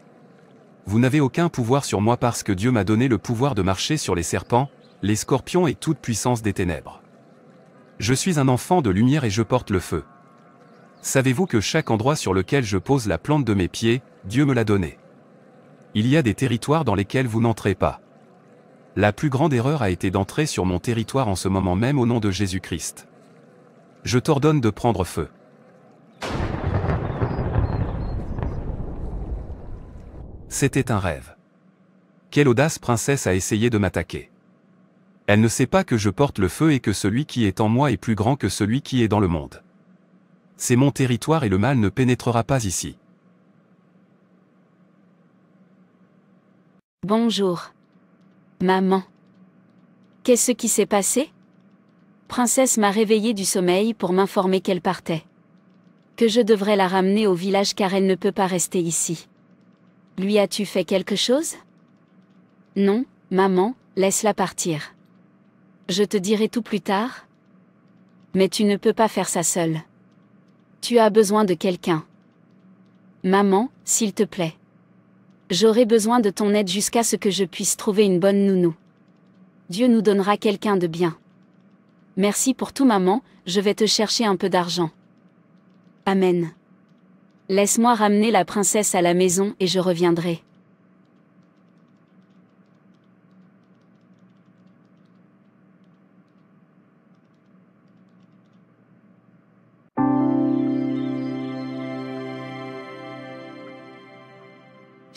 Vous n'avez aucun pouvoir sur moi parce que Dieu m'a donné le pouvoir de marcher sur les serpents, les scorpions et toute puissance des ténèbres. Je suis un enfant de lumière et je porte le feu. Savez-vous que chaque endroit sur lequel je pose la plante de mes pieds, Dieu me l'a donné. Il y a des territoires dans lesquels vous n'entrez pas. La plus grande erreur a été d'entrer sur mon territoire en ce moment même au nom de Jésus-Christ. Je t'ordonne de prendre feu. C'était un rêve. Quelle audace princesse a essayé de m'attaquer. Elle ne sait pas que je porte le feu et que celui qui est en moi est plus grand que celui qui est dans le monde. C'est mon territoire et le mal ne pénétrera pas ici. Bonjour. Maman. Qu'est-ce qui s'est passé? Princesse m'a réveillée du sommeil pour m'informer qu'elle partait. Que je devrais la ramener au village car elle ne peut pas rester ici. Lui as-tu fait quelque chose? Non, maman, laisse-la partir. Je te dirai tout plus tard. Mais tu ne peux pas faire ça seule. Tu as besoin de quelqu'un. Maman, s'il te plaît. J'aurai besoin de ton aide jusqu'à ce que je puisse trouver une bonne nounou. Dieu nous donnera quelqu'un de bien. Merci pour tout maman, je vais te chercher un peu d'argent. Amen. Laisse-moi ramener la princesse à la maison et je reviendrai.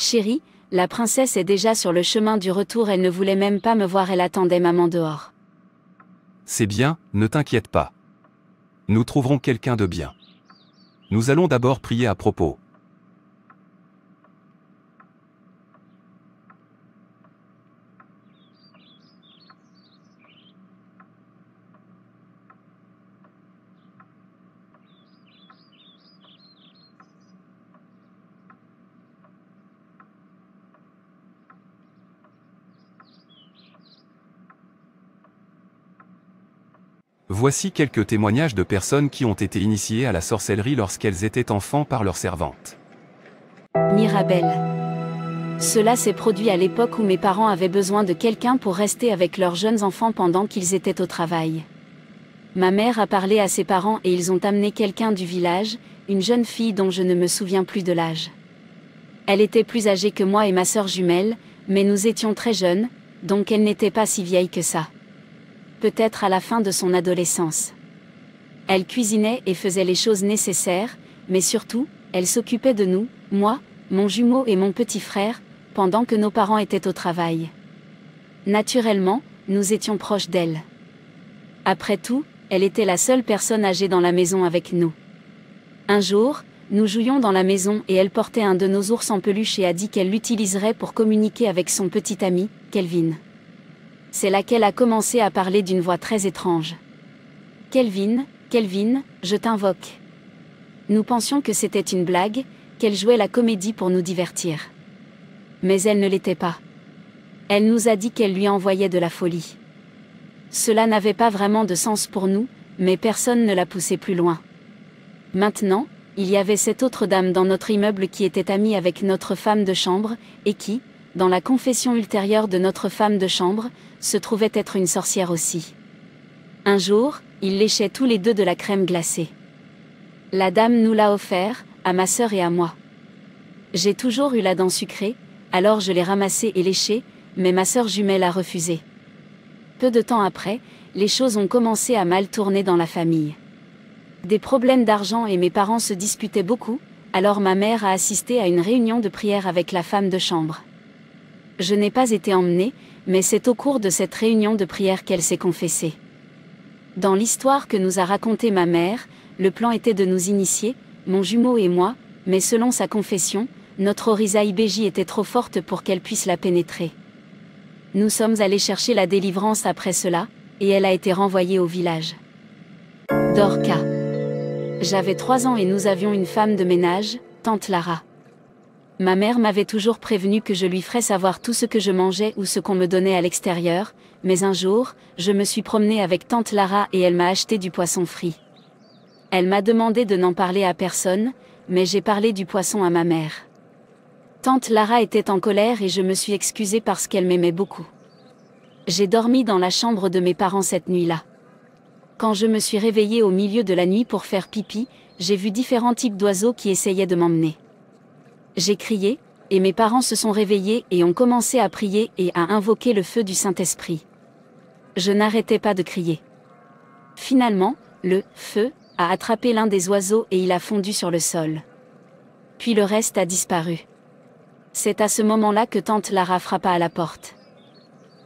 Chérie, la princesse est déjà sur le chemin du retour, elle ne voulait même pas me voir, elle attendait maman dehors. C'est bien, ne t'inquiète pas. Nous trouverons quelqu'un de bien. Nous allons d'abord prier à propos. Voici quelques témoignages de personnes qui ont été initiées à la sorcellerie lorsqu'elles étaient enfants par leur servante. Mirabelle. Cela s'est produit à l'époque où mes parents avaient besoin de quelqu'un pour rester avec leurs jeunes enfants pendant qu'ils étaient au travail. Ma mère a parlé à ses parents et ils ont amené quelqu'un du village, une jeune fille dont je ne me souviens plus de l'âge. Elle était plus âgée que moi et ma sœur jumelle, mais nous étions très jeunes, donc elle n'était pas si vieille que ça. Peut-être à la fin de son adolescence. Elle cuisinait et faisait les choses nécessaires, mais surtout, elle s'occupait de nous, moi, mon jumeau et mon petit frère, pendant que nos parents étaient au travail. Naturellement, nous étions proches d'elle. Après tout, elle était la seule personne âgée dans la maison avec nous. Un jour, nous jouions dans la maison et elle portait un de nos ours en peluche et a dit qu'elle l'utiliserait pour communiquer avec son petit ami, Kelvin. C'est là qu'elle a commencé à parler d'une voix très étrange. « Kelvin, Kelvin, je t'invoque. » Nous pensions que c'était une blague, qu'elle jouait la comédie pour nous divertir. Mais elle ne l'était pas. Elle nous a dit qu'elle lui envoyait de la folie. Cela n'avait pas vraiment de sens pour nous, mais personne ne l'a poussé plus loin. Maintenant, il y avait cette autre dame dans notre immeuble qui était amie avec notre femme de chambre, et qui, dans la confession ultérieure de notre femme de chambre, se trouvait être une sorcière aussi. Un jour, ils léchaient tous les deux de la crème glacée. La dame nous l'a offert, à ma sœur et à moi. J'ai toujours eu la dent sucrée, alors je l'ai ramassée et léchée, mais ma sœur jumelle a refusé. Peu de temps après, les choses ont commencé à mal tourner dans la famille. Des problèmes d'argent et mes parents se disputaient beaucoup, alors ma mère a assisté à une réunion de prière avec la femme de chambre. Je n'ai pas été emmenée, mais c'est au cours de cette réunion de prière qu'elle s'est confessée. Dans l'histoire que nous a racontée ma mère, le plan était de nous initier, mon jumeau et moi, mais selon sa confession, notre Orisaï Béji était trop forte pour qu'elle puisse la pénétrer. Nous sommes allés chercher la délivrance après cela, et elle a été renvoyée au village. Dorca. J'avais 3 ans et nous avions une femme de ménage, tante Lara. Ma mère m'avait toujours prévenu que je lui ferais savoir tout ce que je mangeais ou ce qu'on me donnait à l'extérieur, mais un jour, je me suis promenée avec tante Lara et elle m'a acheté du poisson frit. Elle m'a demandé de n'en parler à personne, mais j'ai parlé du poisson à ma mère. Tante Lara était en colère et je me suis excusée parce qu'elle m'aimait beaucoup. J'ai dormi dans la chambre de mes parents cette nuit-là. Quand je me suis réveillée au milieu de la nuit pour faire pipi, j'ai vu différents types d'oiseaux qui essayaient de m'emmener. J'ai crié, et mes parents se sont réveillés et ont commencé à prier et à invoquer le feu du Saint-Esprit. Je n'arrêtais pas de crier. Finalement, le feu a attrapé l'un des oiseaux et il a fondu sur le sol. Puis le reste a disparu. C'est à ce moment-là que tante Lara frappa à la porte.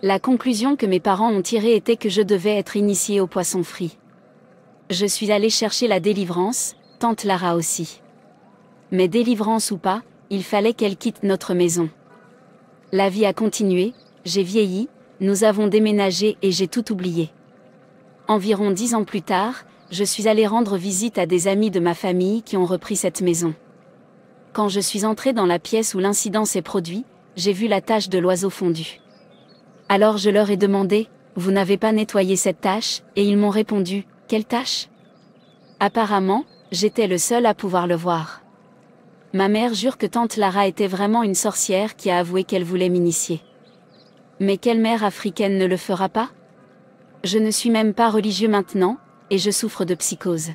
La conclusion que mes parents ont tirée était que je devais être initiée au poisson frit. Je suis allée chercher la délivrance, tante Lara aussi. Mais délivrance ou pas, il fallait qu'elle quitte notre maison. La vie a continué, j'ai vieilli, nous avons déménagé et j'ai tout oublié. Environ 10 ans plus tard, je suis allée rendre visite à des amis de ma famille qui ont repris cette maison. Quand je suis entrée dans la pièce où l'incident s'est produit, j'ai vu la tache de l'oiseau fondu. Alors je leur ai demandé, « Vous n'avez pas nettoyé cette tache ?» et ils m'ont répondu, « Quelle tache ?» Apparemment, j'étais le seul à pouvoir le voir. Ma mère jure que tante Lara était vraiment une sorcière qui a avoué qu'elle voulait m'initier. Mais quelle mère africaine ne le fera pas? Je ne suis même pas religieux maintenant, et je souffre de psychose.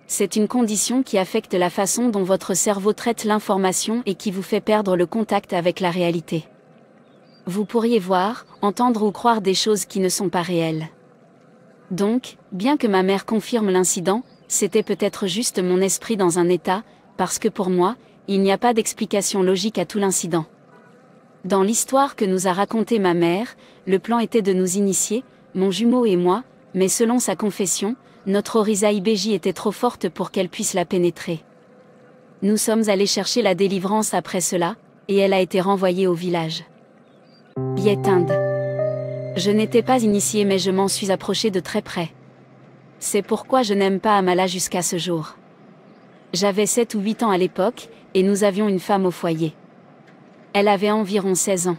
C'est une condition qui affecte la façon dont votre cerveau traite l'information et qui vous fait perdre le contact avec la réalité. Vous pourriez voir, entendre ou croire des choses qui ne sont pas réelles. Donc, bien que ma mère confirme l'incident, c'était peut-être juste mon esprit dans un état, parce que pour moi, il n'y a pas d'explication logique à tout l'incident. Dans l'histoire que nous a racontée ma mère, le plan était de nous initier, mon jumeau et moi, mais selon sa confession, notre Orisa Ibeji était trop forte pour qu'elle puisse la pénétrer. Nous sommes allés chercher la délivrance après cela, et elle a été renvoyée au village. Yetinde. Je n'étais pas initiée mais je m'en suis approchée de très près. C'est pourquoi je n'aime pas Amala jusqu'à ce jour. J'avais 7 ou 8 ans à l'époque, et nous avions une femme au foyer. Elle avait environ 16 ans.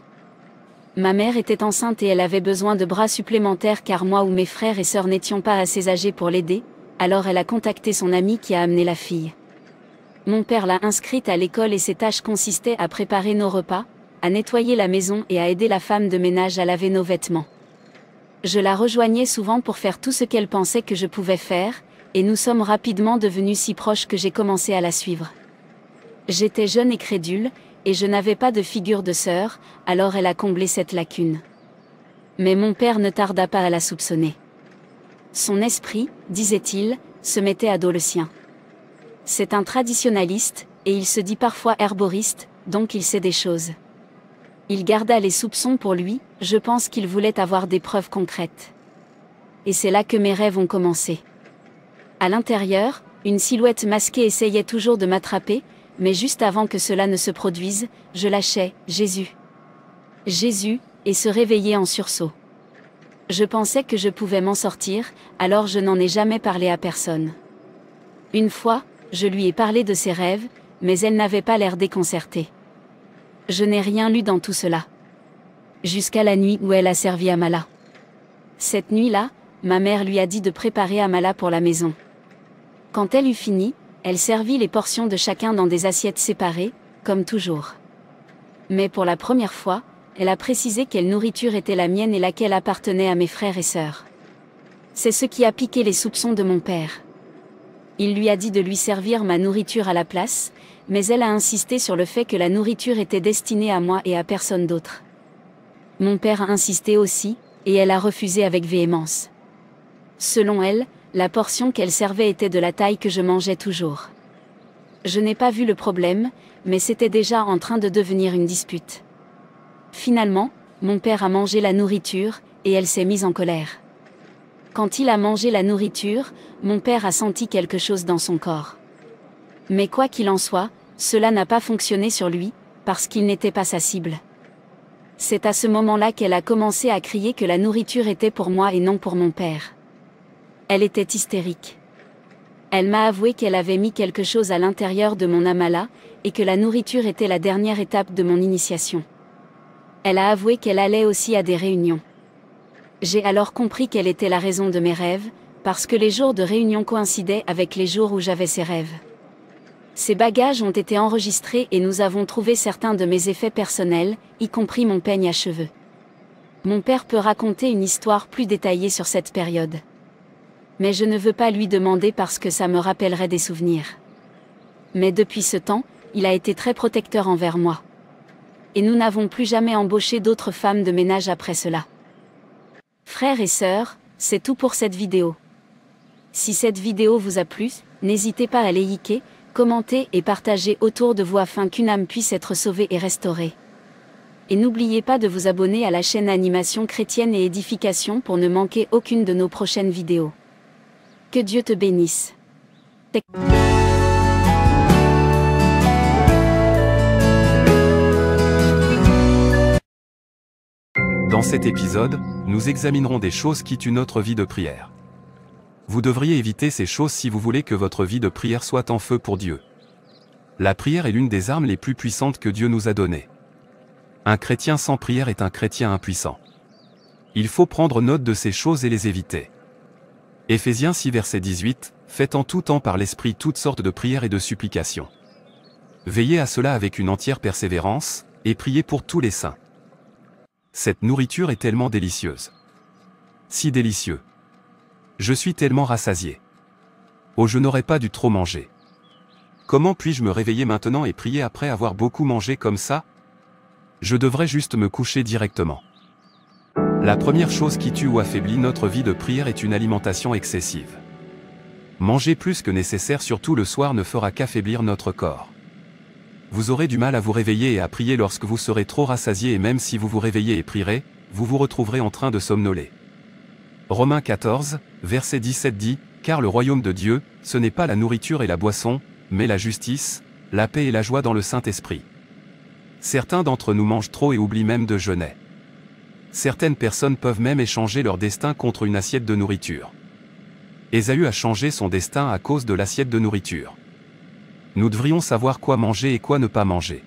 Ma mère était enceinte et elle avait besoin de bras supplémentaires car moi ou mes frères et sœurs n'étions pas assez âgés pour l'aider, alors elle a contacté son amie qui a amené la fille. Mon père l'a inscrite à l'école et ses tâches consistaient à préparer nos repas, à nettoyer la maison et à aider la femme de ménage à laver nos vêtements. Je la rejoignais souvent pour faire tout ce qu'elle pensait que je pouvais faire, et nous sommes rapidement devenus si proches que j'ai commencé à la suivre. J'étais jeune et crédule, et je n'avais pas de figure de sœur, alors elle a comblé cette lacune. Mais mon père ne tarda pas à la soupçonner. Son esprit, disait-il, se mettait à dos le sien. C'est un traditionnaliste, et il se dit parfois herboriste, donc il sait des choses. Il garda les soupçons pour lui, je pense qu'il voulait avoir des preuves concrètes. Et c'est là que mes rêves ont commencé. À l'intérieur, une silhouette masquée essayait toujours de m'attraper, mais juste avant que cela ne se produise, je lâchais « Jésus ». Jésus, et se réveillait en sursaut. Je pensais que je pouvais m'en sortir, alors je n'en ai jamais parlé à personne. Une fois, je lui ai parlé de ses rêves, mais elle n'avait pas l'air déconcertée. Je n'ai rien lu dans tout cela. Jusqu'à la nuit où elle a servi Amala. Cette nuit-là, ma mère lui a dit de préparer Amala pour la maison. Quand elle eut fini, elle servit les portions de chacun dans des assiettes séparées, comme toujours. Mais pour la première fois, elle a précisé quelle nourriture était la mienne et laquelle appartenait à mes frères et sœurs. C'est ce qui a piqué les soupçons de mon père. Il lui a dit de lui servir ma nourriture à la place, mais elle a insisté sur le fait que la nourriture était destinée à moi et à personne d'autre. Mon père a insisté aussi, et elle a refusé avec véhémence. Selon elle, la portion qu'elle servait était de la taille que je mangeais toujours. Je n'ai pas vu le problème, mais c'était déjà en train de devenir une dispute. Finalement, mon père a mangé la nourriture, et elle s'est mise en colère. Quand il a mangé la nourriture, mon père a senti quelque chose dans son corps. Mais quoi qu'il en soit, cela n'a pas fonctionné sur lui, parce qu'il n'était pas sa cible. C'est à ce moment-là qu'elle a commencé à crier que la nourriture était pour moi et non pour mon père. Elle était hystérique. Elle m'a avoué qu'elle avait mis quelque chose à l'intérieur de mon Amala, et que la nourriture était la dernière étape de mon initiation. Elle a avoué qu'elle allait aussi à des réunions. J'ai alors compris quelle était la raison de mes rêves, parce que les jours de réunion coïncidaient avec les jours où j'avais ces rêves. Ces bagages ont été enregistrés et nous avons trouvé certains de mes effets personnels, y compris mon peigne à cheveux. Mon père peut raconter une histoire plus détaillée sur cette période. Mais je ne veux pas lui demander parce que ça me rappellerait des souvenirs. Mais depuis ce temps, il a été très protecteur envers moi. Et nous n'avons plus jamais embauché d'autres femmes de ménage après cela. Frères et sœurs, c'est tout pour cette vidéo. Si cette vidéo vous a plu, n'hésitez pas à liker, commenter et partager autour de vous afin qu'une âme puisse être sauvée et restaurée. Et n'oubliez pas de vous abonner à la chaîne Animation Chrétienne et Édification pour ne manquer aucune de nos prochaines vidéos. Que Dieu te bénisse. Dans cet épisode, nous examinerons des choses qui tuent notre vie de prière. Vous devriez éviter ces choses si vous voulez que votre vie de prière soit en feu pour Dieu. La prière est l'une des armes les plus puissantes que Dieu nous a données. Un chrétien sans prière est un chrétien impuissant. Il faut prendre note de ces choses et les éviter. Éphésiens 6 verset 18, faites en tout temps par l'Esprit toutes sortes de prières et de supplications. Veillez à cela avec une entière persévérance, et priez pour tous les saints. Cette nourriture est tellement délicieuse. Si délicieux. Je suis tellement rassasié. Oh, je n'aurais pas dû trop manger. Comment puis-je me réveiller maintenant et prier après avoir beaucoup mangé comme ça? Je devrais juste me coucher directement. La première chose qui tue ou affaiblit notre vie de prière est une alimentation excessive. Manger plus que nécessaire, surtout le soir, ne fera qu'affaiblir notre corps. Vous aurez du mal à vous réveiller et à prier lorsque vous serez trop rassasié, et même si vous vous réveillez et prierez, vous vous retrouverez en train de somnoler. Romains 14, verset 17 dit, « Car le royaume de Dieu, ce n'est pas la nourriture et la boisson, mais la justice, la paix et la joie dans le Saint-Esprit. » Certains d'entre nous mangent trop et oublient même de jeûner. Certaines personnes peuvent même échanger leur destin contre une assiette de nourriture. Ésaü a changé son destin à cause de l'assiette de nourriture. Nous devrions savoir quoi manger et quoi ne pas manger.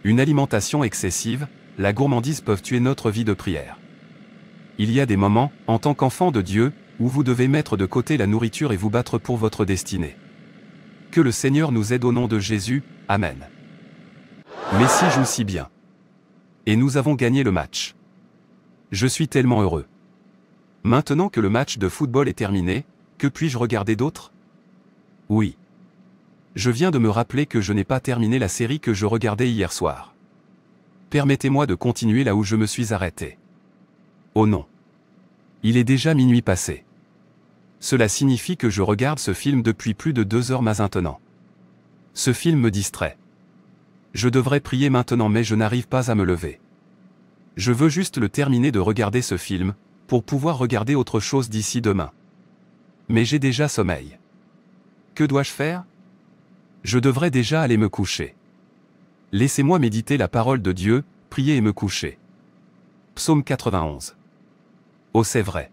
Une alimentation excessive, la gourmandise peuvent tuer notre vie de prière. Il y a des moments, en tant qu'enfant de Dieu, où vous devez mettre de côté la nourriture et vous battre pour votre destinée. Que le Seigneur nous aide au nom de Jésus, Amen. Messi joue si bien. Et nous avons gagné le match. Je suis tellement heureux. Maintenant que le match de football est terminé, que puis-je regarder d'autre? Oui. Je viens de me rappeler que je n'ai pas terminé la série que je regardais hier soir. Permettez-moi de continuer là où je me suis arrêté. Oh non. Il est déjà minuit passé. Cela signifie que je regarde ce film depuis plus de 2 heures maintenant. Ce film me distrait. Je devrais prier maintenant, mais je n'arrive pas à me lever. Je veux juste le terminer de regarder ce film, pour pouvoir regarder autre chose d'ici demain. Mais j'ai déjà sommeil. Que dois-je faire? Je devrais déjà aller me coucher. Laissez-moi méditer la parole de Dieu, prier et me coucher. Psaume 91. Oh, c'est vrai.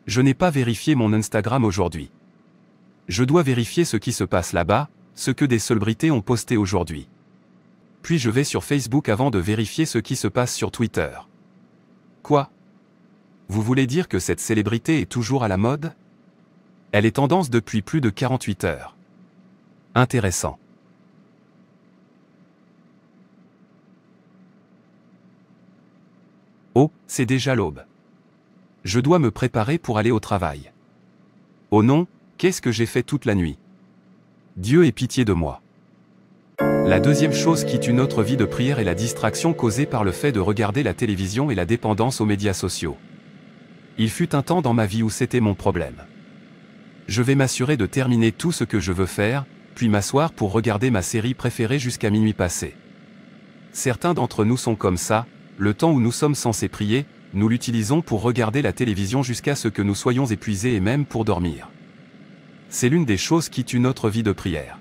Je n'ai pas vérifié mon Instagram aujourd'hui. Je dois vérifier ce qui se passe là-bas, ce que des célébrités ont posté aujourd'hui. Puis je vais sur Facebook avant de vérifier ce qui se passe sur Twitter. Quoi? Vous voulez dire que cette célébrité est toujours à la mode? Elle est tendance depuis plus de 48 heures. Intéressant. Oh, c'est déjà l'aube. Je dois me préparer pour aller au travail. Oh non, qu'est-ce que j'ai fait toute la nuit? Dieu ait pitié de moi. La deuxième chose qui tue notre vie de prière est la distraction causée par le fait de regarder la télévision et la dépendance aux médias sociaux. Il fut un temps dans ma vie où c'était mon problème. Je vais m'assurer de terminer tout ce que je veux faire, puis m'asseoir pour regarder ma série préférée jusqu'à minuit passé. Certains d'entre nous sont comme ça, le temps où nous sommes censés prier, nous l'utilisons pour regarder la télévision jusqu'à ce que nous soyons épuisés et même pour dormir. C'est l'une des choses qui tue notre vie de prière.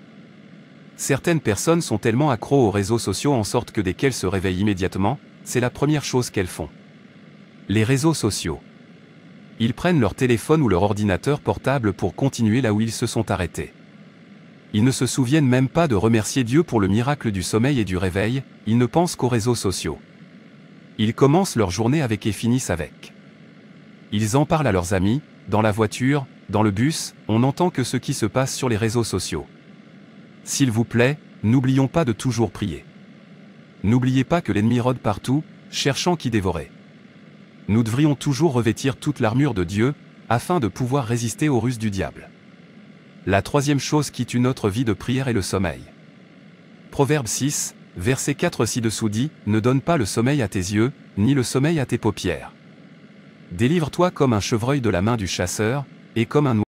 Certaines personnes sont tellement accros aux réseaux sociaux en sorte que dès qu'elles se réveillent immédiatement, c'est la première chose qu'elles font. Les réseaux sociaux. Ils prennent leur téléphone ou leur ordinateur portable pour continuer là où ils se sont arrêtés. Ils ne se souviennent même pas de remercier Dieu pour le miracle du sommeil et du réveil, ils ne pensent qu'aux réseaux sociaux. Ils commencent leur journée avec et finissent avec. Ils en parlent à leurs amis, dans la voiture, dans le bus, on n'entend que ce qui se passe sur les réseaux sociaux. S'il vous plaît, n'oublions pas de toujours prier. N'oubliez pas que l'ennemi rôde partout, cherchant qui dévorer. Nous devrions toujours revêtir toute l'armure de Dieu, afin de pouvoir résister aux ruses du diable. La troisième chose qui tue notre vie de prière est le sommeil. Proverbe 6, verset 4 ci-dessous dit, « Ne donne pas le sommeil à tes yeux, ni le sommeil à tes paupières. Délivre-toi comme un chevreuil de la main du chasseur, et comme un oiseau